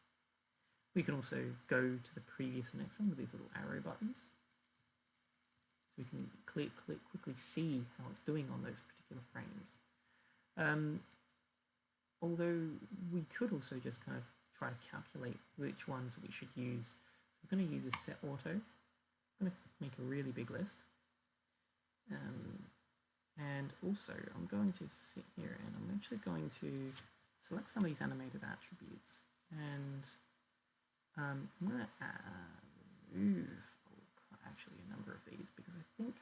We can also go to the previous and next one with these little arrow buttons. So we can quickly see how it's doing on those particular frames. Although we could also just kind of try to calculate which ones we should use. So we're going to use a set auto. I'm going to make a really big list. And also I'm going to sit here and I'm actually going to select some of these animated attributes, and I'm going to remove actually a number of these, because I think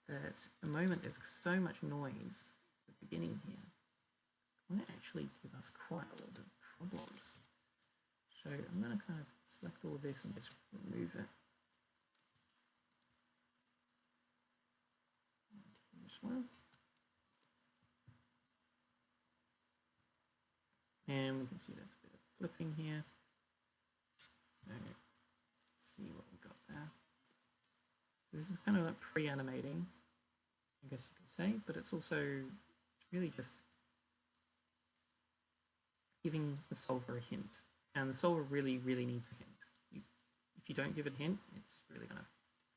that at the moment there's so much noise at the beginning here. It might actually give us quite a lot of problems. So I'm going to kind of select all of this and just remove it. And here's one. And we can see there's a bit of flipping here. So let's see what we've got there. So this is kind of like pre-animating, I guess you could say, but it's also really just giving the solver a hint. And the solver really needs a hint. If you don't give it a hint, it's really going to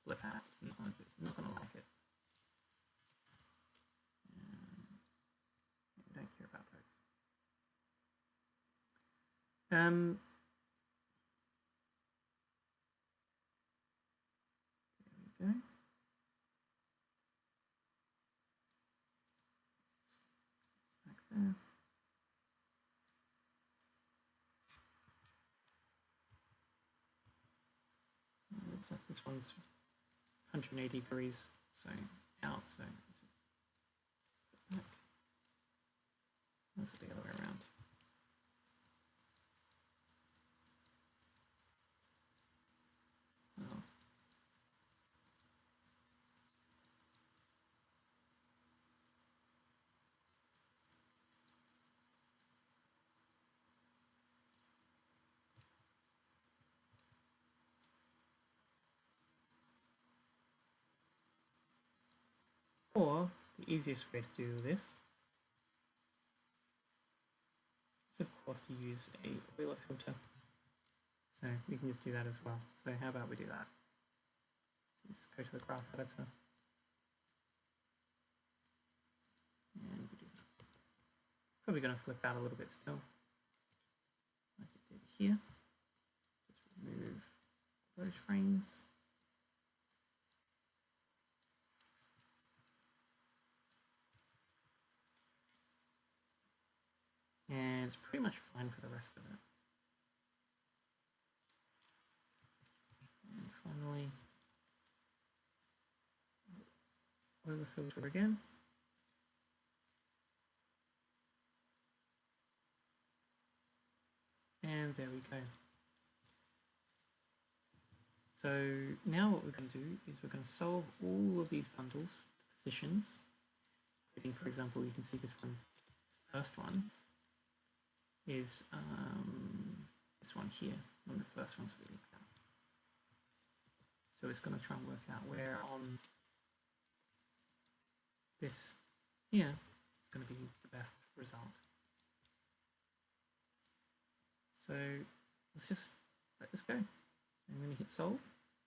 flip out. It's not going to like it. We don't care about those. There we go. Back there. So this one's 180 degrees, so out, so back. That's the other way around. Oh. Or the easiest way to do this is, of course, to use a Euler filter. So we can just do that as well. So how about we do that? Just go to the graph editor. And we do that. It's probably going to flip out a little bit still, like it did here. Just remove those frames. And it's pretty much fine for the rest of it. And finally, Euler filter again. And there we go. So now what we're going to do is we're going to solve all of these bundles, positions. For example, you can see this one, the first one is this one here, one of the first ones we looked at. So it's going to try and work out where on this here is going to be the best result. So let's just let this go. I'm going to hit solve,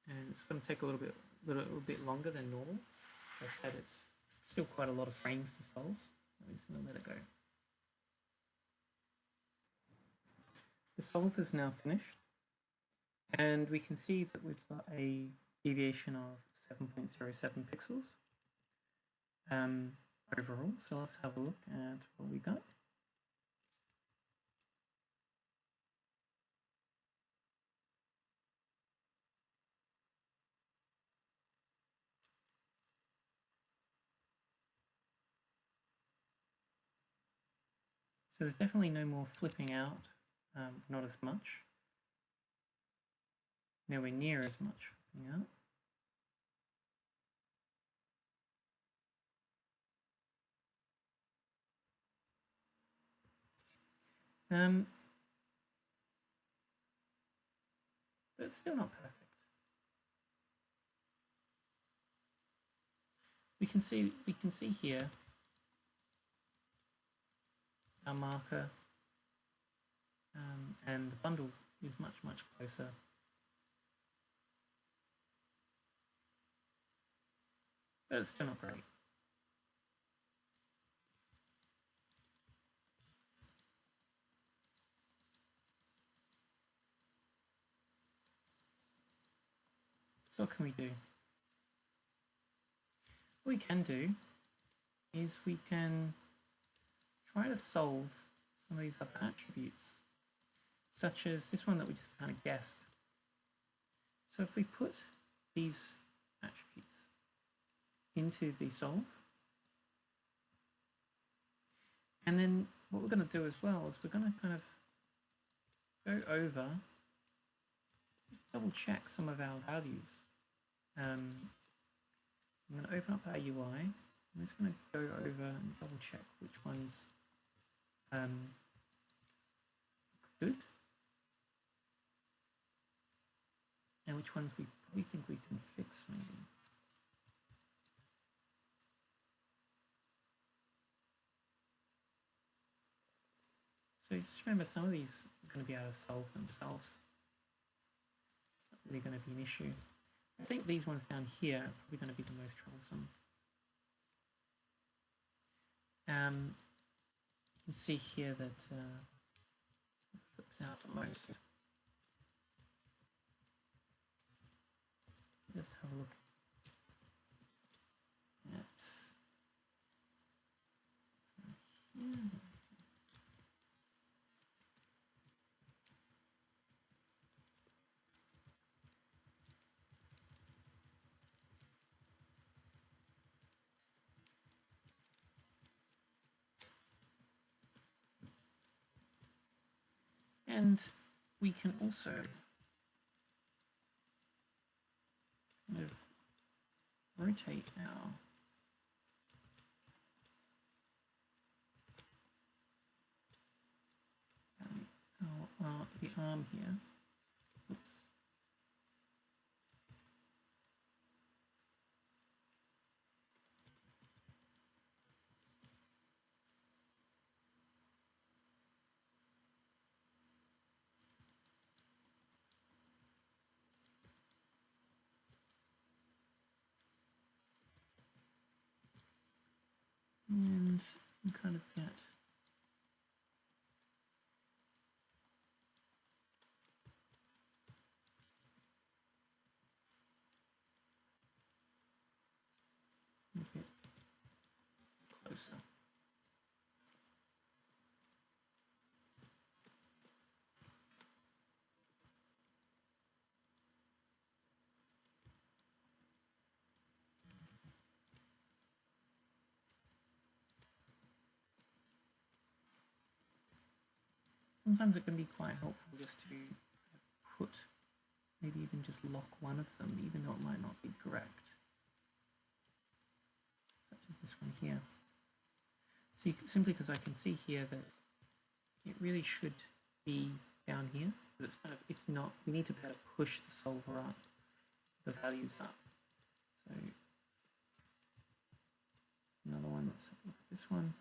and it's going to take a little bit longer than normal. As I said, it's still quite a lot of frames to solve. I'm just going to let it go. The solve is now finished, and we can see that we've got a deviation of 7.07 pixels overall. So let's have a look at what we got. So there's definitely no more flipping out, not as much. Nowhere near as much flipping out. But it's still not perfect. We can see here our marker, and the bundle is much closer. But it's still not great. So what can we do? What we can do is we can try to solve some of these other attributes, such as this one that we just kind of guessed. So if we put these attributes into the solve, and then what we're going to do as well is we're going to kind of go over, just double check some of our values. I'm going to open up our UI. I'm just going to go over and double check which ones good and which ones we probably think we can fix maybe. So just remember, some of these are going to be able to solve themselves. Not really going to be an issue. I think these ones down here are probably going to be the most troublesome. You can see here that it flips out the most. Just have a look at here. And we can also kind of rotate the arm here. Oops. And you kind of get a bit closer. Sometimes it can be quite helpful just to put, maybe even just lock one of them, even though it might not be correct, such as this one here. See, simply because I can see here that it really should be down here, but it's kind of, it's not. We need to be able to push the solver up, the values up. So another one, let's have a look at this one.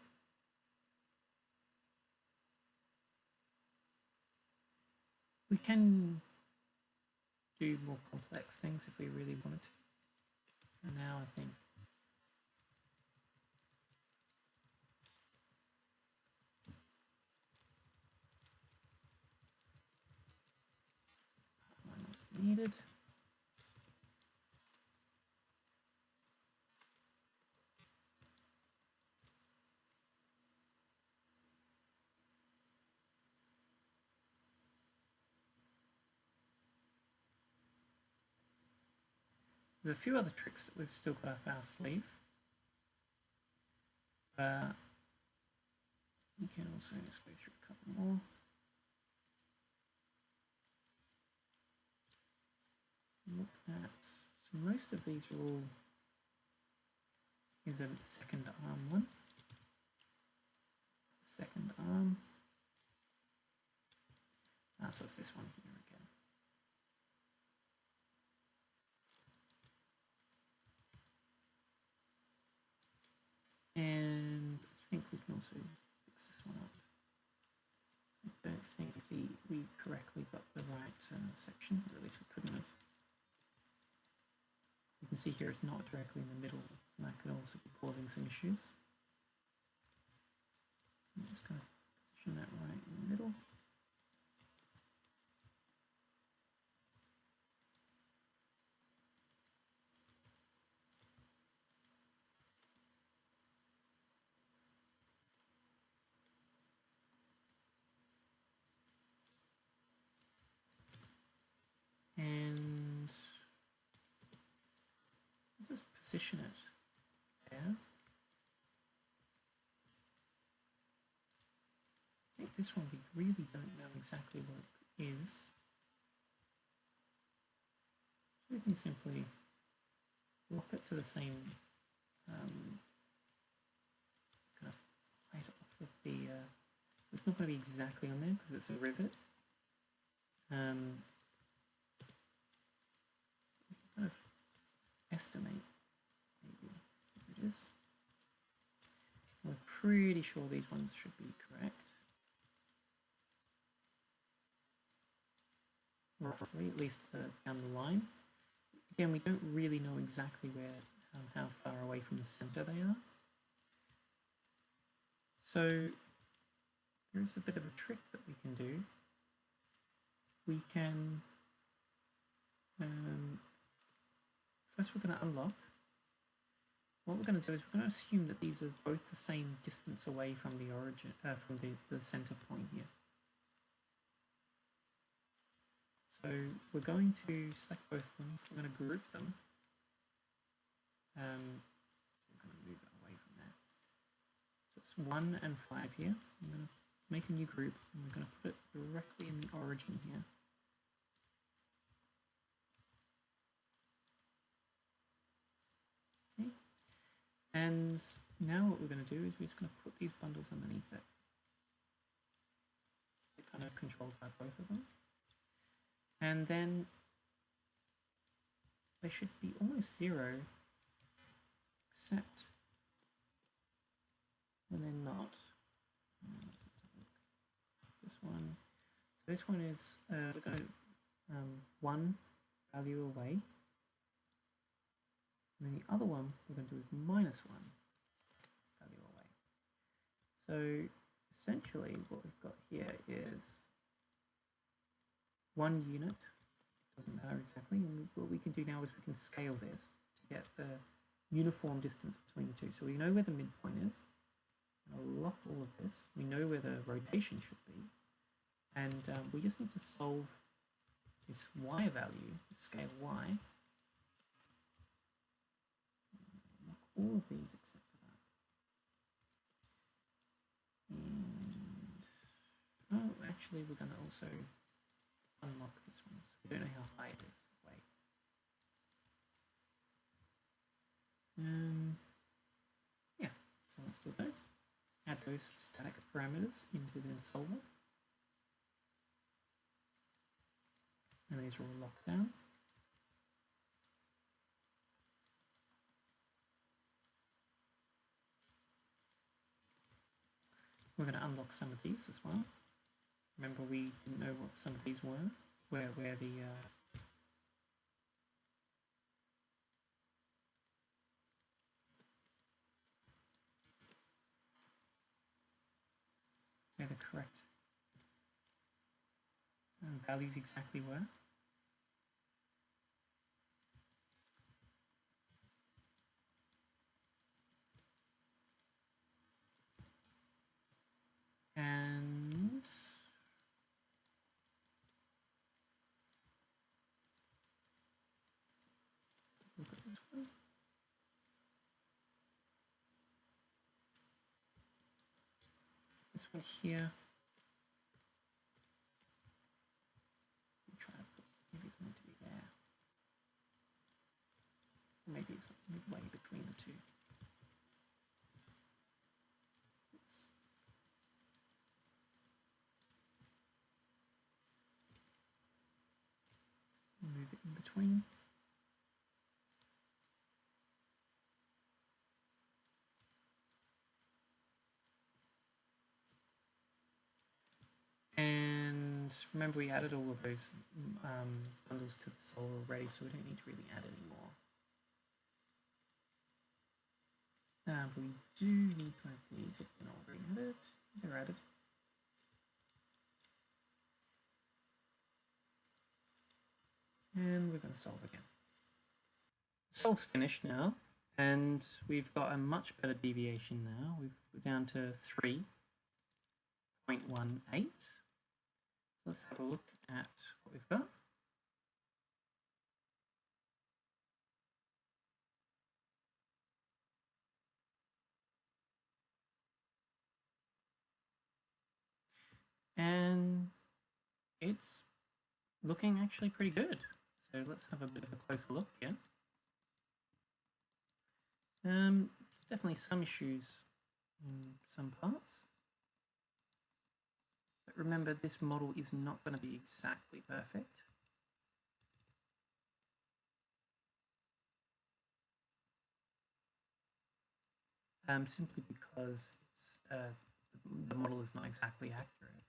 We can do more complex things if we really wanted to. For now, I think might not be needed. There's a few other tricks that we've still got up our sleeve. We can also just go through a couple more. Look at, so most of these are all is a second arm one. Second arm. So it's this one here again. And I think we can also fix this one up. I don't think we correctly got the right section, or at least we couldn't have. You can see here it's not directly in the middle, and that could also be causing some issues. I'm just going to position that right in the middle. And let's just position it there. I think this one we really don't know exactly what it is. So we can simply lock it to the same kind of height off of the. It's not going to be exactly on there because it's a rivet. Kind of estimate maybe what it is. We're pretty sure these ones should be correct. Roughly, at least down the line. Again, we don't really know exactly where, how far away from the center they are. So there's a bit of a trick that we can do. We can first we're going to unlock. What we're going to do is we're going to assume that these are both the same distance away from the origin, from the center point here. So we're going to select both of them. We're going to group them. We're going to move it away from there. So it's 1 and 5 here. I'm going to make a new group, and we're going to put it directly in the origin here. Okay. And now what we're going to do is we're just going to put these bundles underneath it. They're kind of controlled by both of them. And then they should be almost zero, except when they're not. This one. So this one is we're going to one value away, and then the other one we're going to do is minus one value away. So essentially, what we've got here is 1 unit. Doesn't matter exactly. And what we can do now is we can scale this to get the uniform distance between the two. So we know where the midpoint is. I'll lock all of this. We know where the rotation should be. And we just need to solve this y value, scale y. Lock all of these except for that. And, oh, actually, we're going to also unlock this one. So we don't know how high it is. Wait. Yeah, so let's do those. Add those static parameters into the solver. And these are all locked down. We're going to unlock some of these as well. Remember, we didn't know what some of these were, where the correct values exactly were. And look at this one. This one here. Try to put, maybe it's meant to be there. Maybe it's midway between the two. Oops. Move it in between. And remember, we added all of those bundles to the solver already, so we don't need to really add any more. But we do need to add these if they're not already added. They're added. And we're going to solve again. Solve's finished now, and we've got a much better deviation now. We're down to 3.18. Let's have a look at what we've got. And it's looking actually pretty good. So let's have a bit of a closer look here. There's definitely some issues in some parts. But remember, this model is not going to be exactly perfect. Simply because it's, the model is not exactly accurate.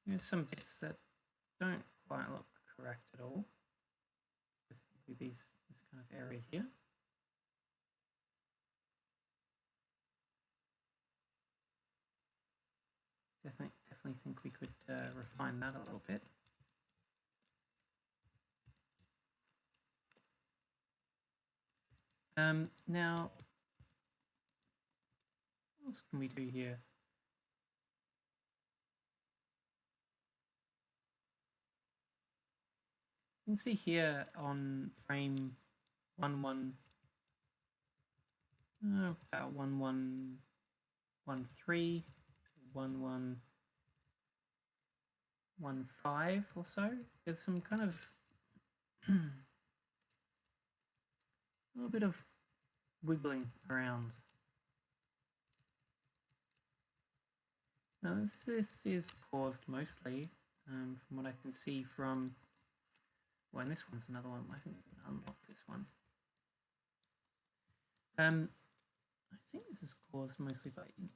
There's some bits that don't quite look correct at all. Specifically this kind of area here. Definitely think we could refine that a little bit. Now, what else can we do here? You can see here on frame 11, about 11.1 1.3 to 1.1.1.5 or so. There's some kind of a little bit of wiggling around. Now this is caused mostly, from what I can see from, well, and this one's another one. I think we can unlock this one. I think this is caused mostly by, you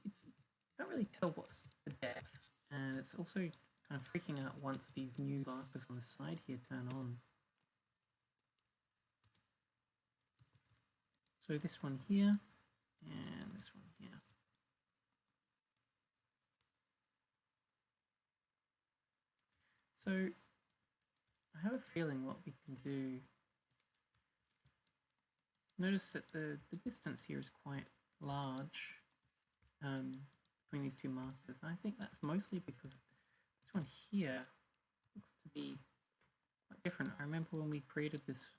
can't really tell what's the depth, and it's also kind of freaking out once these new markers on the side here turn on. So this one here, and this one here. So I have a feeling what we can do. Notice that the distance here is quite large between these two markers. And I think that's mostly because this one here looks to be quite different. I remember when we created this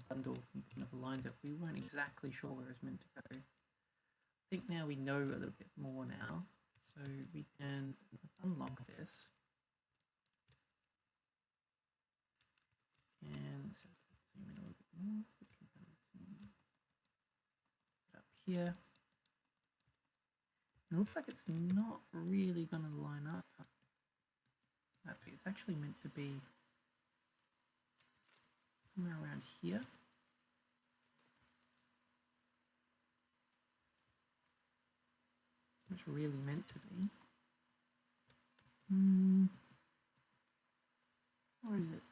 bundle and kind of aligned it, we weren't exactly sure where it was meant to go. I think now we know a little bit more now, so we can unlock this. And let's zoom in a little bit more. We can kind of zoom it up here. It looks like it's not really going to line up. It's actually meant to be somewhere around here. It's really meant to be. Or is it?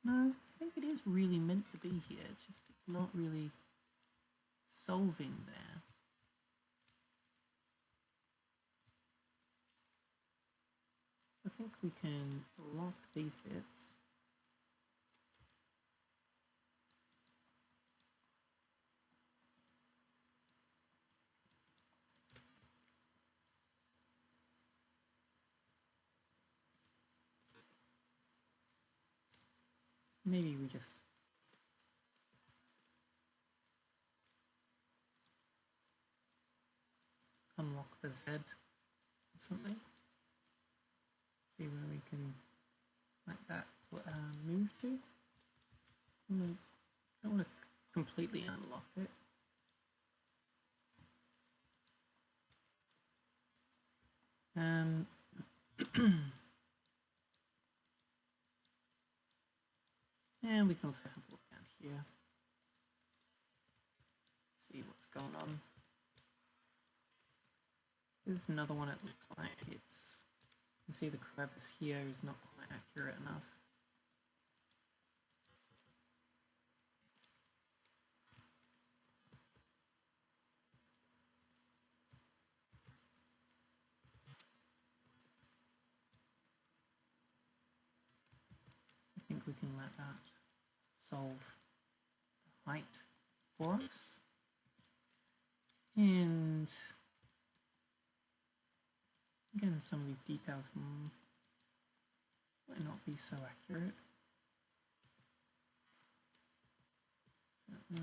No, I think it is really meant to be here. It's just it's not really solving there. I think we can lock these bits. Maybe we just unlock the Z or something. See where we can let that move to. I don't want to completely unlock it. And we can also have a look down here. See what's going on. There's another one. It looks like it's, you can see the crevice here is not quite accurate enough. I think we can let that solve the height for us. And again, some of these details might not be so accurate. Maybe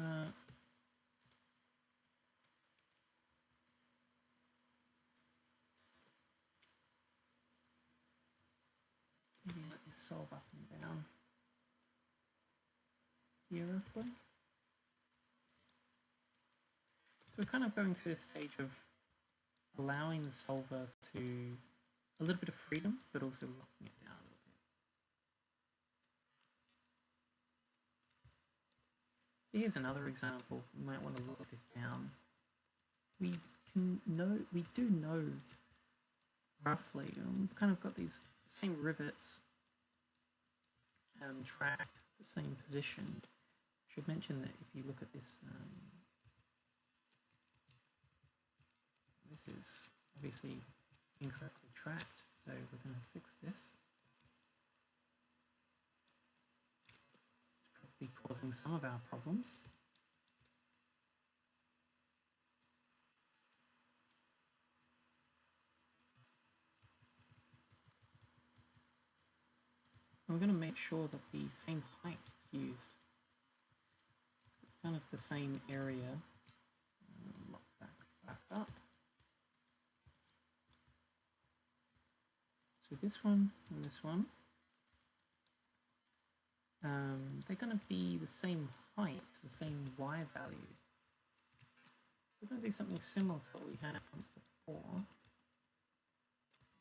let this solve up and down here roughly. So we're kind of going through this stage of allowing the solver to a little bit of freedom, but also locking it down a little bit. So here's another example. You might want to lock this down. We do know roughly, we've kind of got these same rivets tracked the same position. I should mention that if you look at this, this is obviously incorrectly tracked, so we're going to fix this. It's probably causing some of our problems. And we're going to make sure that the same height is used. It's kind of the same area. Lock that back up. with this one and this one, they're going to be the same height, the same Y value. So we're going to do something similar to what we had once before.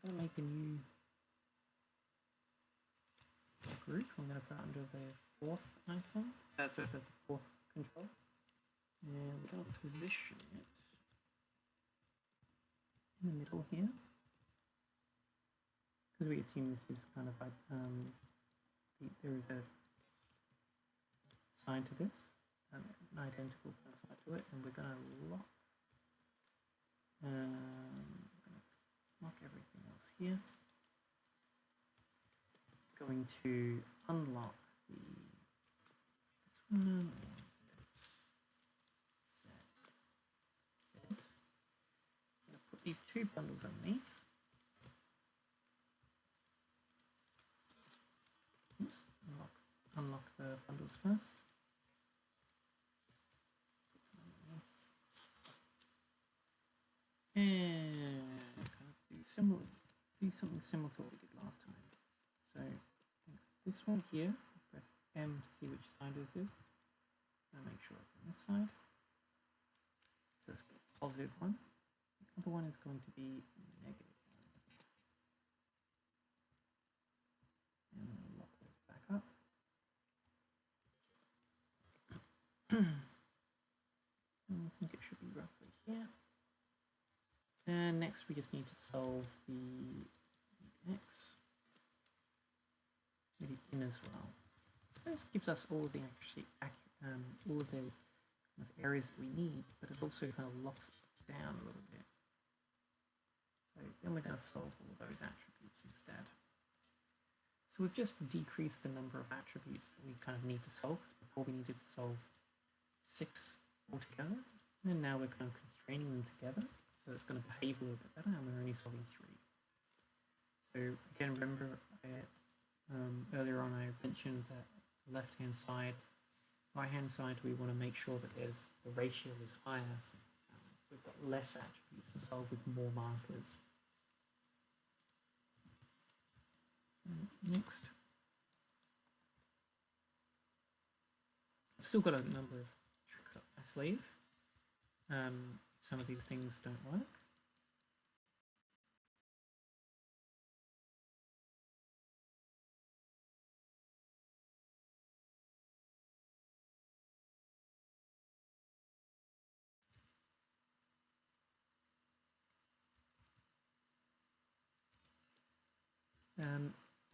I'm going to make a new group. I'm going to put it under the fourth item, the fourth control. And we're going to position it in the middle here, because we assume this is kind of like there is a side to this, an identical side to it, and we're going to lock everything else here. Going to unlock this one. Put these two bundles underneath. Oops, unlock the bundles first. And kind of do something similar to what we did last time. So this one here, press M to see which side this is. And make sure it's on this side. So it's a positive one. The other one is going to be negative one. And we'll lock those back up. And I think it should be roughly here. And next we just need to solve the X. Maybe in as well. So this gives us all the all of the kind of areas that we need, but it also kind of locks it down a little bit. So then we're going to solve all of those attributes instead. So we've just decreased the number of attributes that we kind of need to solve. Before we needed to solve 6 altogether, and now we're kind of constraining them together. So it's going to behave a little bit better, and we're only solving 3. So again, remember earlier on I mentioned that the left-hand side, right-hand side, we want to make sure that the ratio is higher. We've got less attributes to solve with more markers. Next, I've still got a number of tricks up my sleeve. Some of these things don't work.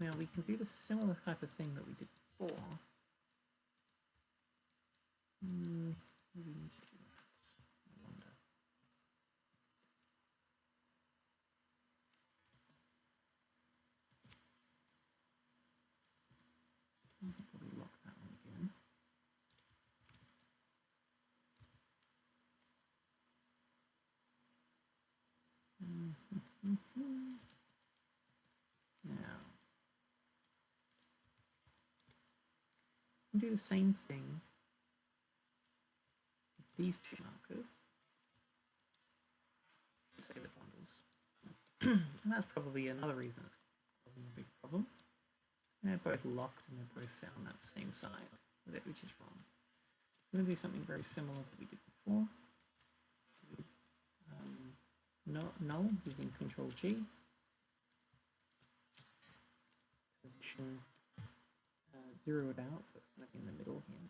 Now we can do the similar type of thing that we did before. Maybe we need to do that. I wonder. I'll probably lock that one again. Now, we can do the same thing with these 2 markers. Say the bundles. And that's probably another reason it's causing a big problem. They're both locked and they're both set on that same side with it, which is wrong. We're going to do something very similar that we did before. Null using Control G. Position 0 it out, so it's kind of in the middle here.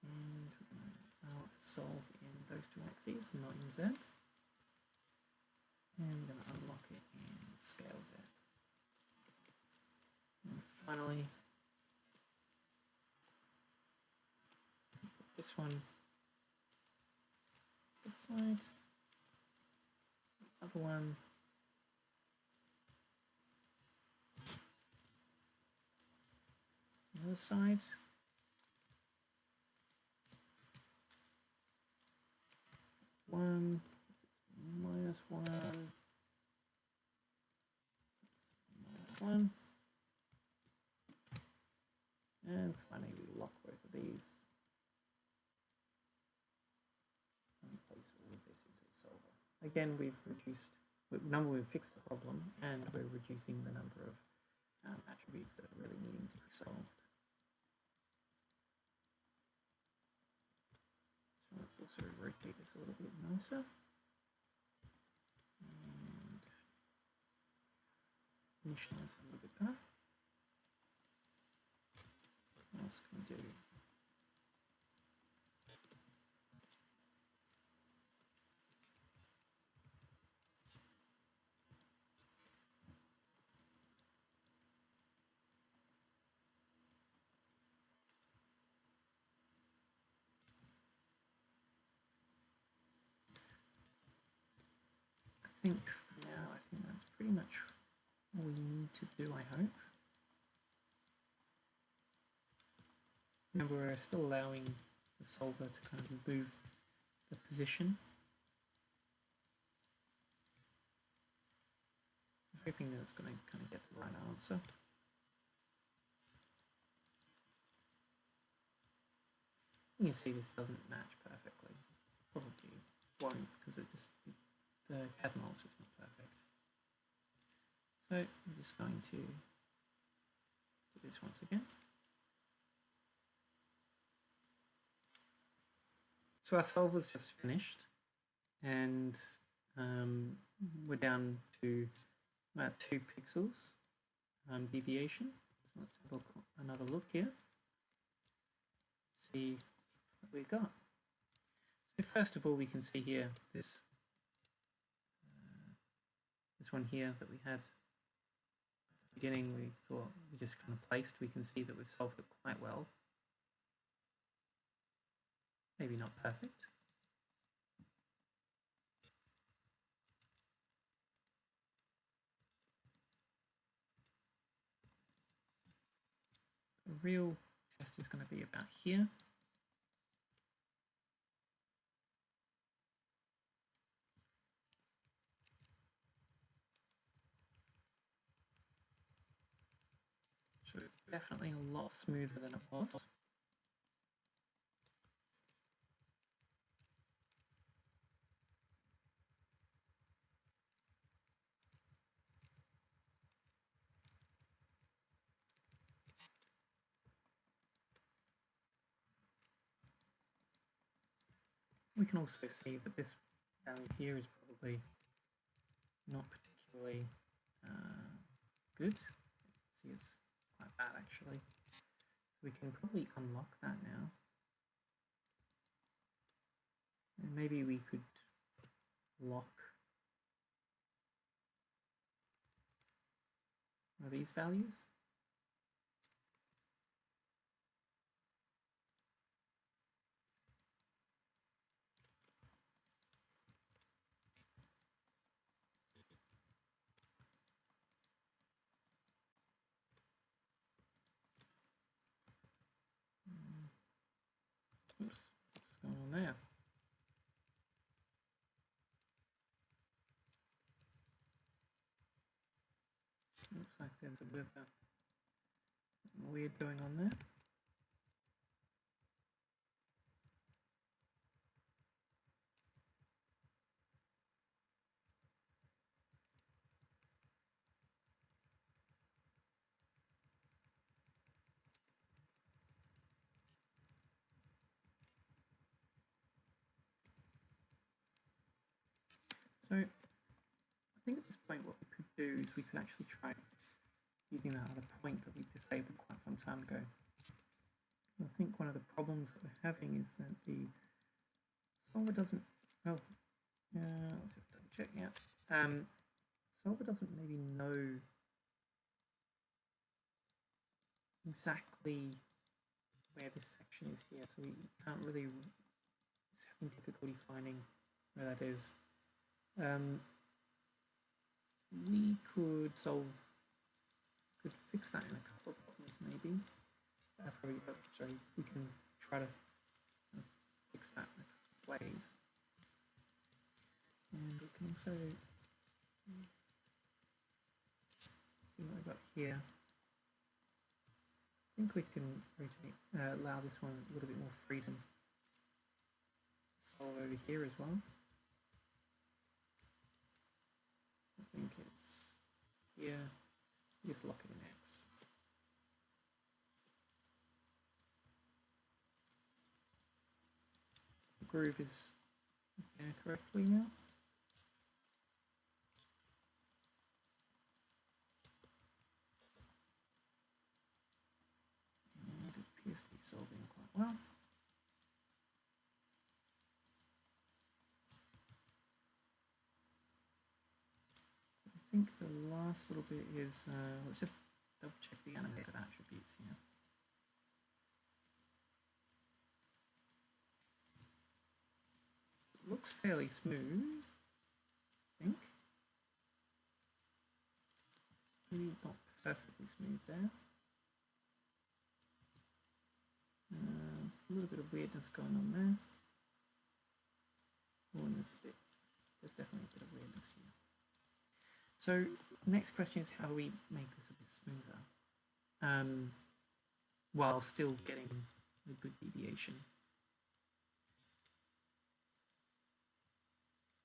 And we're going to solve in those 2 axes, not in Z. And we're going to unlock it in Scale Z. And finally, this one, this side, the other one, the other side. One, -1, -1, and finally we lock both of these. solver. Again, we've fixed the problem, and we're reducing the number of attributes that are really needing to be solved. So let's also rotate this a little bit nicer. And initialize it a little bit better. What else can we do? I think for now, that's pretty much all we need to do, I hope. Remember, we're still allowing the solver to kind of move the position. I'm hoping that it's going to kind of get the right answer. You can see this doesn't match perfectly. Probably won't, because the Cattermole is just not perfect. So I'm just going to do this once again. So our solver's just finished, and we're down to about 2 pixels deviation. So let's have another look here. See what we've got. So first of all, we can see here this one here that we had at the beginning. We thought we just kind of placed. We can see that we've solved it quite well. Maybe not perfect. The real test is going to be about here. So it's definitely a lot smoother than it was. We can also see that this value here is probably not particularly good. See, it's quite bad actually. So we can probably unlock that now. And maybe we could lock one of these values. Oops, what's going on there? Looks like there's a bit of something weird going on there. So I think at this point what we could do is we could actually try using that other point that we disabled quite some time ago. I think one of the problems that we're having is that the solver doesn't, let's just double check, yeah. Solver doesn't maybe know exactly where this section is here, so we can't really, it's having difficulty finding where that is. We could fix that in a couple of problems maybe. We can try to fix that in a couple of ways. And we can also see what I've got here. I think we can rotate, allow this one a little bit more freedom. Solve over here as well. think it's here. Just lock it in X. The groove is there correctly now. And it appears to be solving quite well. I think the last little bit is, let's just double check the animated attributes here. It looks fairly smooth, I think. Maybe not perfectly smooth there. There's a little bit of weirdness going on there. Oh, and there's definitely a bit of weirdness here. So next question is, how do we make this a bit smoother while still getting a good deviation?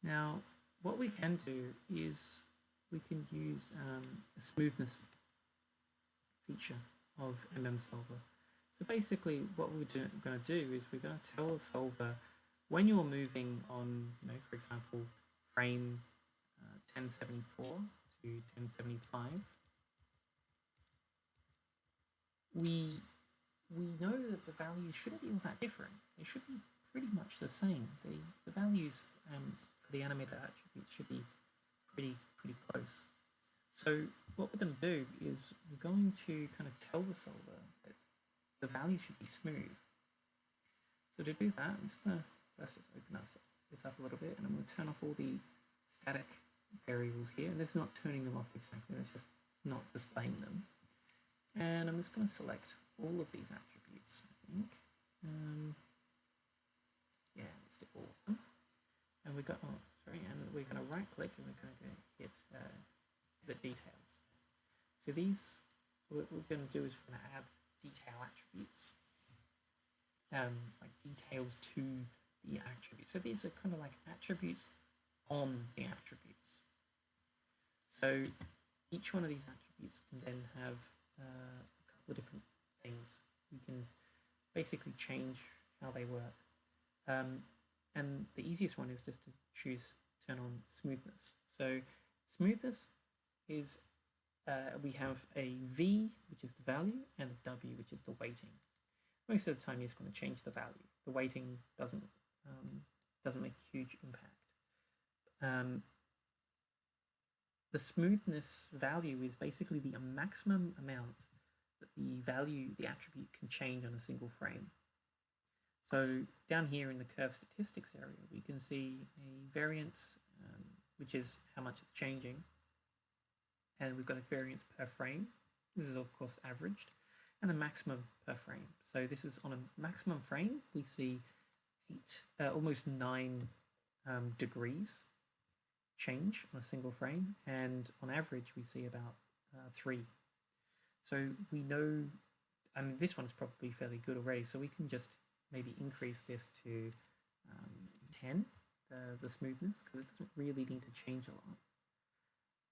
Now, what we can do is we can use a smoothness feature of mmSolver. So basically what we're going to do is we're going to tell the solver when you're moving on, for example, frame 1074 to 1075, we know that the values shouldn't be all that different. They should be pretty much the same. The values for the animated attributes should be pretty close. So what we're going to do is we're going to kind of tell the solver that the value should be smooth. So to do that, I'm just going to first just open this up a little bit, and I'm going to turn off all the static variables here. And this is not turning them off exactly, that's just not displaying them. And I'm just going to select all of these attributes, I think. Yeah, let's do all of them. And we're going to right click and we're going to hit the details. So these, what we're going to do is we're going to add detail attributes, like details to the attributes. So these are kind of like attributes on the attributes. So each one of these attributes can then have a couple of different things. You can basically change how they work. And the easiest one is just to turn on smoothness. So smoothness is, we have a V, which is the value, and a W, which is the weighting. Most of the time, you're just going to change the value. The weighting doesn't make a huge impact. The smoothness value is basically the maximum amount that the attribute can change on a single frame. So down here in the curve statistics area, we can see a variance, which is how much it's changing. And we've got a variance per frame. This is of course averaged, and a maximum per frame. So this is on a maximum frame, we see almost 9 degrees change on a single frame, and on average we see about 3. So we know, I mean, this one's probably fairly good already, so we can just maybe increase this to 10, the smoothness, because it doesn't really need to change a lot.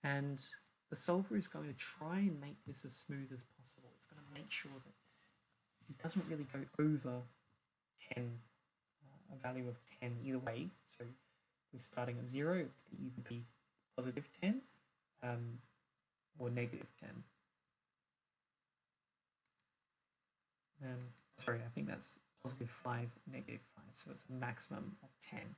And the solver is going to try and make this as smooth as possible. It's going to make sure that it doesn't really go over 10, a value of 10 either way. So if we're starting at 0, it could either be positive 10 or negative 10. Sorry, I think that's positive 5, negative 5, so it's a maximum of 10.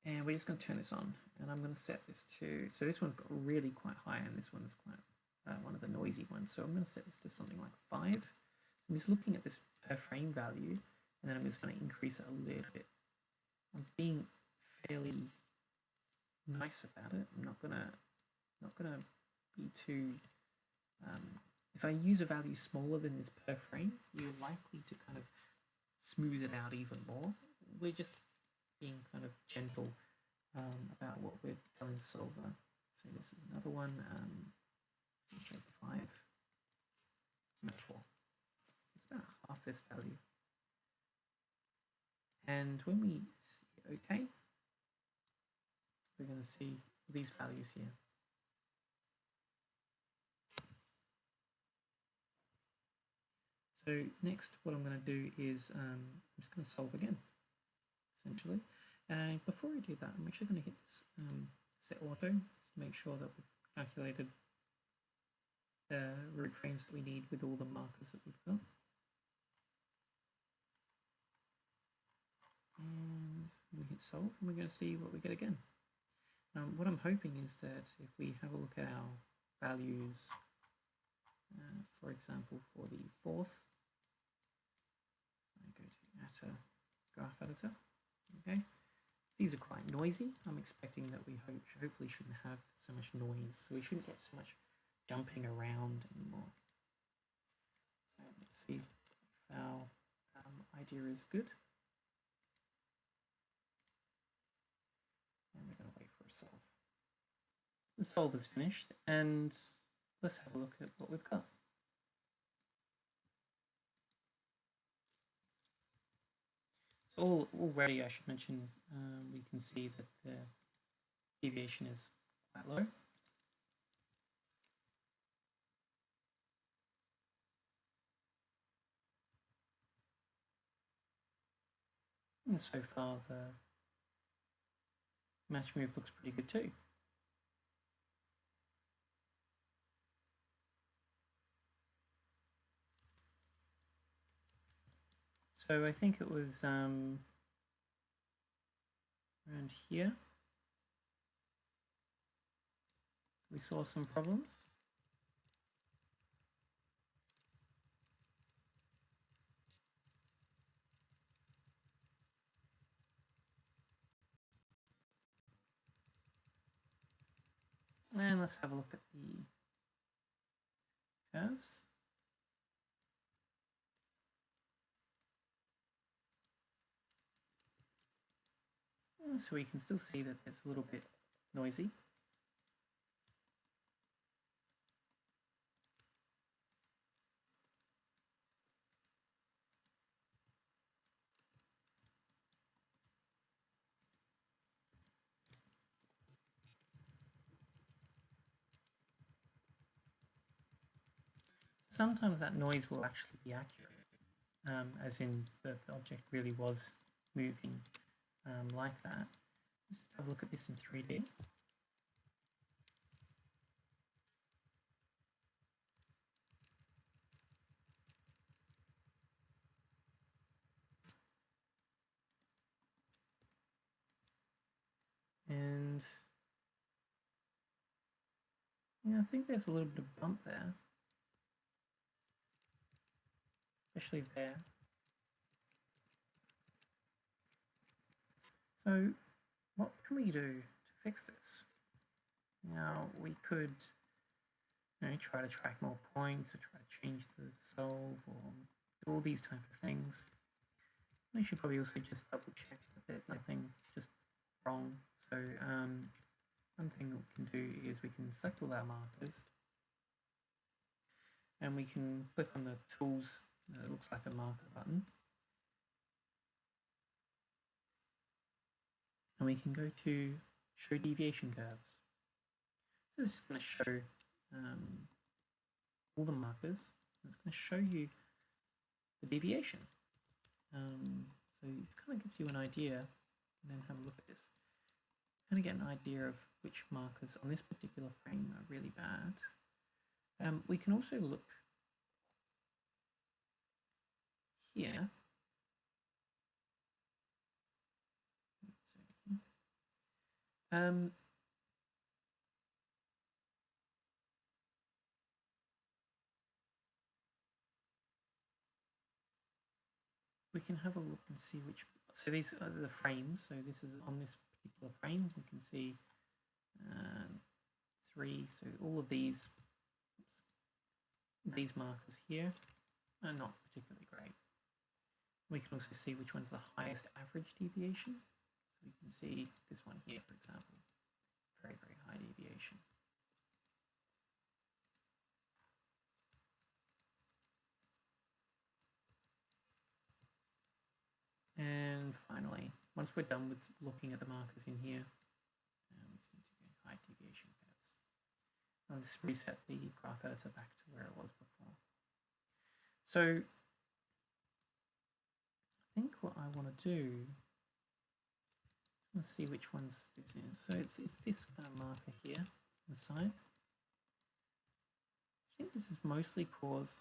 And we're just going to turn this on, and I'm going to set this to, so this one's got really quite high, and this one's quite one of the noisy ones, so I'm going to set this to something like 5. I'm just looking at this per frame value, and then I'm just going to increase it a little bit. I'm being fairly nice about it. I'm not gonna be too, if I use a value smaller than this per frame, you're likely to kind of smooth it out even more. We're just being kind of gentle about what we're telling the solver. So this is another one, let's say 5, no, 4. It's about half this value. And when we see OK, going to see these values here. So next, what I'm going to do is I'm just going to solve again, essentially. And before I do that, I'm actually going to hit this, set auto to make sure that we've calculated the root frames that we need with all the markers that we've got. And we hit solve, and we're going to see what we get again. What I'm hoping is that if we have a look at our values, for example, for the fourth, I go to graph editor. Okay, these are quite noisy. I'm expecting that we hopefully shouldn't have so much noise, so we shouldn't get so much jumping around anymore. So let's see if our idea is good. And we're going to wait for a solve. The solve is finished, and let's have a look at what we've got. So already, I should mention, we can see that the deviation is quite low. And so far, the match move looks pretty good too. So I think it was around here we saw some problems. And let's have a look at the curves. So we can still see that it's a little bit noisy. Sometimes that noise will actually be accurate, as in the object really was moving like that. Let's just have a look at this in 3D. And yeah, I think there's a little bit of bump there, especially there. So what can we do to fix this? Now we could try to track more points, or try to change the solve, or do all these type of things. We should probably also just double check that there's nothing just wrong. So one thing we can do is we can select all our markers, and we can click on the tools that looks like a marker button, and we can go to show deviation curves. So this is going to show all the markers. It's going to show you the deviation. So it kind of gives you an idea, and then have a look at this. Kind of get an idea of which markers on this particular frame are really bad. We can also look here. We can have a look and see which. So these are the frames. So this is on this particular frame. We can see 3. So all of these markers here are not particularly great. We can also see which one's the highest average deviation. So we can see this one here, for example, very, very high deviation. And finally, once we're done with looking at the markers in here, I'll just reset the graph editor back to where it was before. So I think what I want to do, let's see which ones this is. So it's this kind of marker here on the side. I think this is mostly caused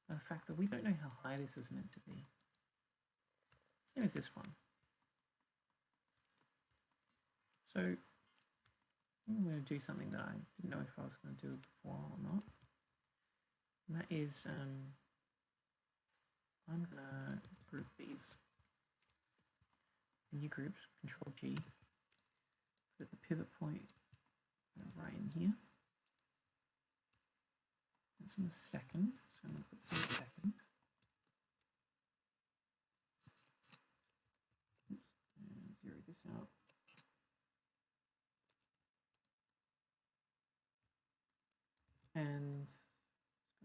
by the fact that we don't know how high this is meant to be. Same as this one. So I'm going to do something that I didn't know if I was going to do before or not. And that is, I'm going to group these in new groups, Control G, put the pivot point right in here. That's in the second, so I'm going to put this in the second. Oops, and zero this out. And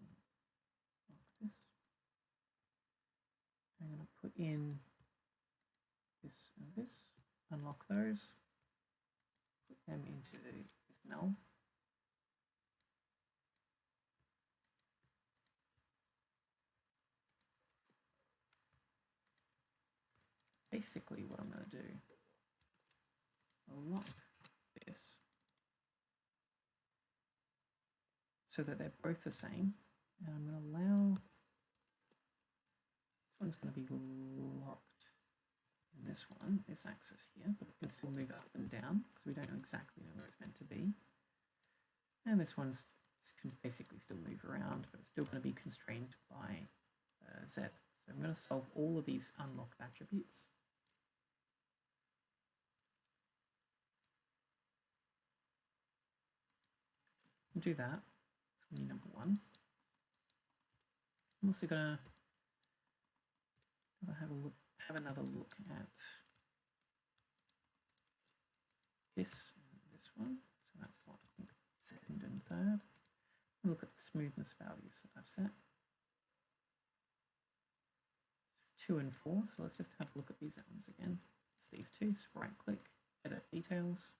lock this. I'm going to put in this and this, unlock those, put them into this null. Basically what I'm going to do, I'll lock this so that they're both the same, and I'm going to allow, this one's going to be locked in this one, this axis here, but it can still move up and down because we don't exactly know where it's meant to be. And this one's can basically still move around, but it's still going to be constrained by Z. So I'm going to solve all of these unlocked attributes. I'll do that. It's going to be number one. I'm also going to have another look at this one. So that's what I think second and third. I'll look at the smoothness values that I've set. 2 and 4. So let's just have a look at these ones again. It's these two. So right click, edit details.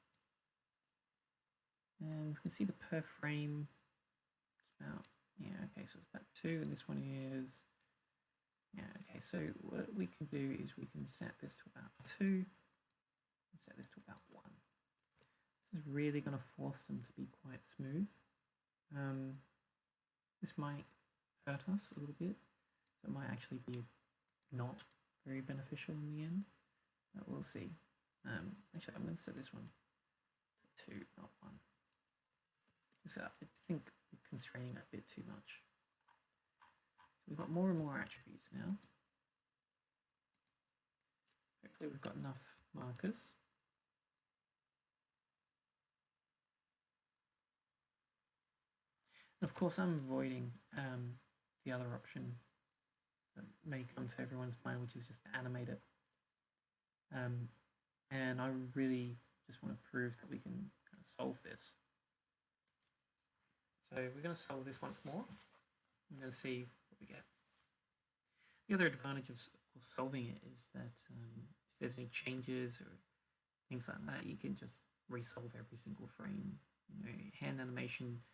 And we can see the per frame, it's about, yeah, okay, so it's about 2, and this one is, yeah, okay, so what we can do is we can set this to about 2, and set this to about 1. This is really going to force them to be quite smooth. This might hurt us a little bit, so it might actually be not very beneficial in the end, but we'll see. Actually, I'm going to set this one to 2, not 1. So I think we're constraining that a bit too much. So we've got more and more attributes now. Hopefully we've got enough markers. And of course I'm avoiding the other option that may come to everyone's mind, which is just to animate it. And I really just want to prove that we can kind of solve this. So we're going to solve this once more. I'm going to see what we get. The other advantage of course, solving it is that if there's any changes or things like that, you can just resolve every single frame. You know, hand animation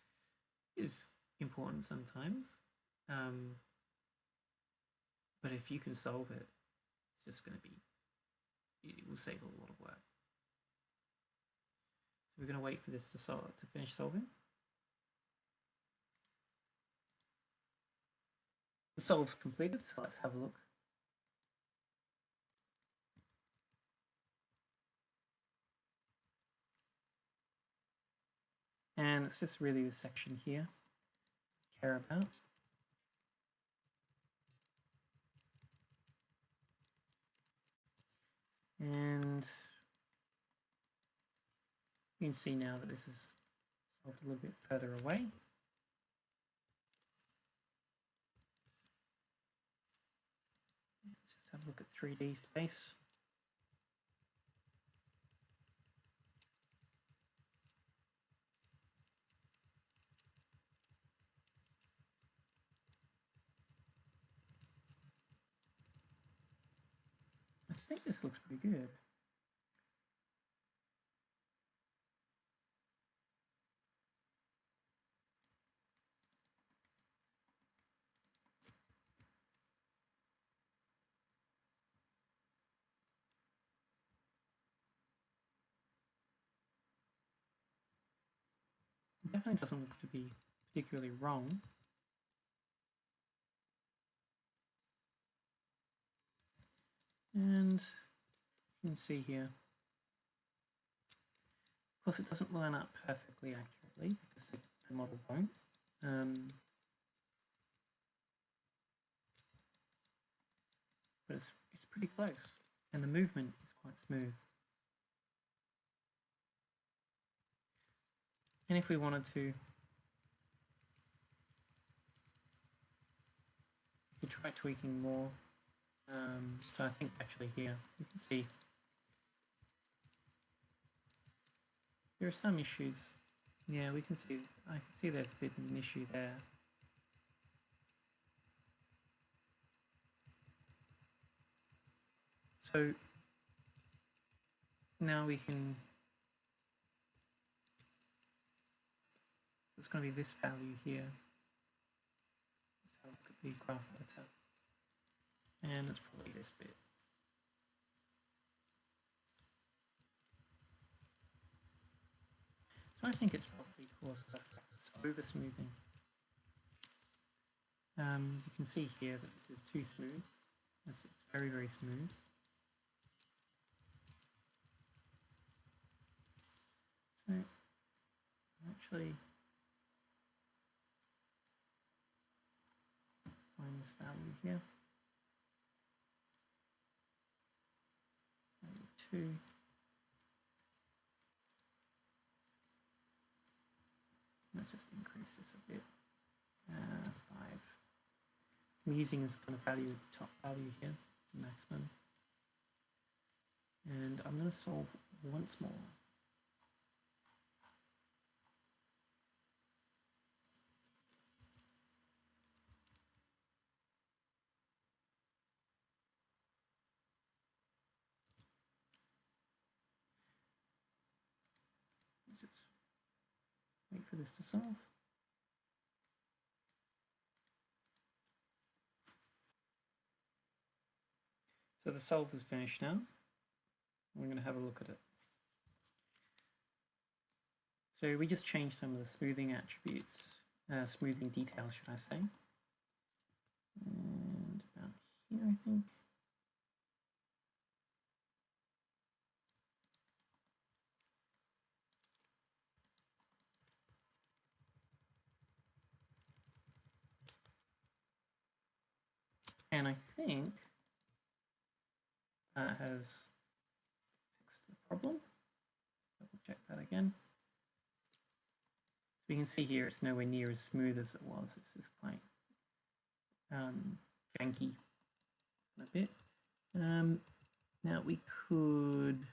is important sometimes, but if you can solve it, it's just going to be, it will save a lot of work. So we're going to wait for this to finish solving. The solve's completed, so let's have a look. And it's just really the section here I care about. And you can see now that this is solved a little bit further away. Let's just have a look at 3D space. I think this looks pretty good. definitely doesn't look to be particularly wrong. And you can see here, of course it doesn't line up perfectly accurately because the model won't. But it's pretty close, and the movement is quite smooth. And if we wanted to, we could try tweaking more. So I think actually here you can see there are some issues. Yeah, we can see, I can see there's a bit of an issue there. So now we can, it's going to be this value here. Let's have a look at the graph editor. And it's probably this bit. So I think it's probably caused by over smoothing. You can see here that this is too smooth. It's very, very smooth. So actually find this value here. Value 2. Let's just increase this a bit. 5. I'm using this kind of value at the top value here, the maximum. And I'm going to solve once more. Just wait for this to solve. So the solve is finished now. We're going to have a look at it. So we just changed some of the smoothing attributes, smoothing details, should I say. And about here, I think. And I think that has fixed the problem. Double check that again. So you can see here it's nowhere near as smooth as it was. It's just quite janky a bit. Now we could,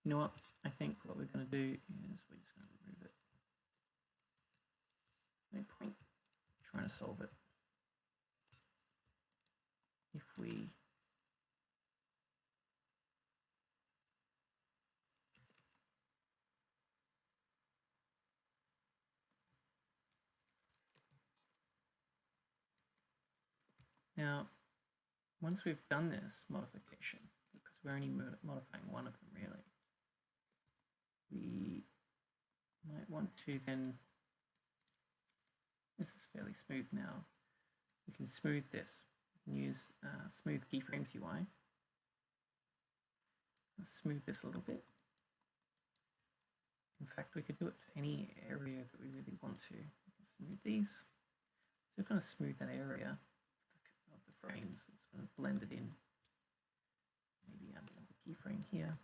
you know what? I think what we're going to do is we're just going to remove it. No point trying to solve it. If we now, once we've done this modification, because we're only modifying one of them really, we might want to then, this is fairly smooth now, we can smooth this. We can use Smooth Keyframes UI. Let's smooth this a little bit. In fact, we could do it for any area that we really want to. We can smooth these. So we're going to smooth that area of the frames. It's going to blend it in. Maybe add another keyframe here.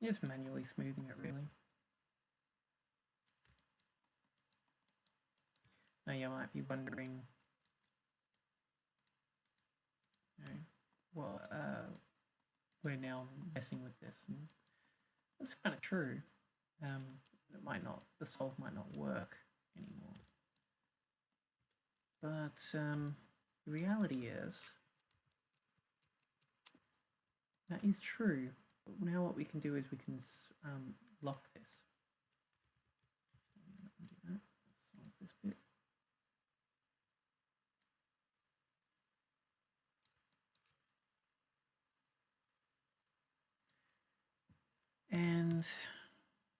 Just manually smoothing it really. Now you might be wondering, well, we're now messing with this, and that's kind of true. It might not, the solve might not work anymore. But the reality is that is true. But now what we can do is we can lock this. Do that. Solve this bit. And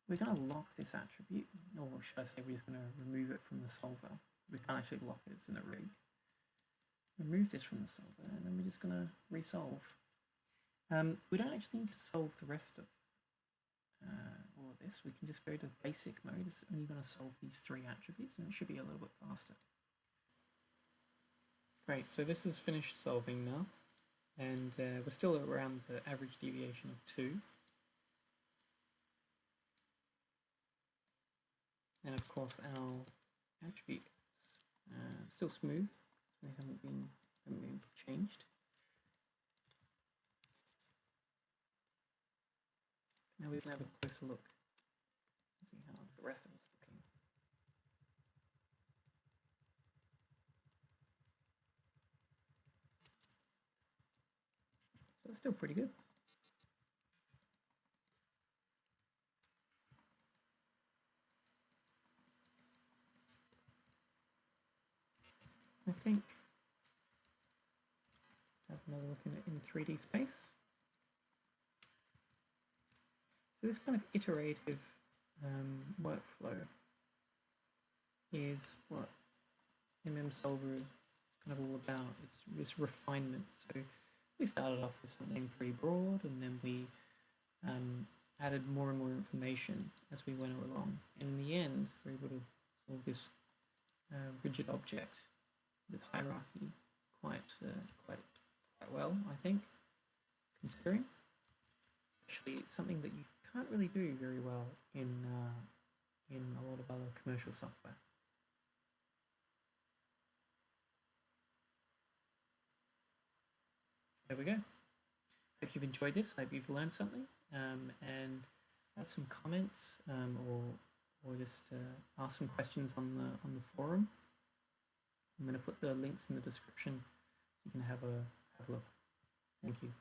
we're going to lock this attribute, or should I say we're just going to remove it from the solver. We can't actually lock it, it's in the rig. Remove this from the solver, and then we're just going to resolve. We don't actually need to solve the rest of all of this. We can just go to basic mode. It's only going to solve these 3 attributes, and it should be a little bit faster. Great, so this is finished solving now, and we're still around the average deviation of 2. And of course our attribute is still smooth, they haven't been changed. Now we can have a closer look and see how the rest of it's looking. So it's still pretty good. I think let's have another look in 3D space. So this kind of iterative workflow is what mmSolver is kind of all about. It's this refinement. So we started off with something pretty broad, and then we added more and more information as we went along. In the end, we're able to solve this rigid object with hierarchy quite well, I think, considering. It's actually something that you can't really do very well in a lot of other commercial software. There we go. Hope you've enjoyed this. Hope you've learned something, and add some comments or just ask some questions on the forum. I'm going to put the links in the description. You can have a look. Thank you.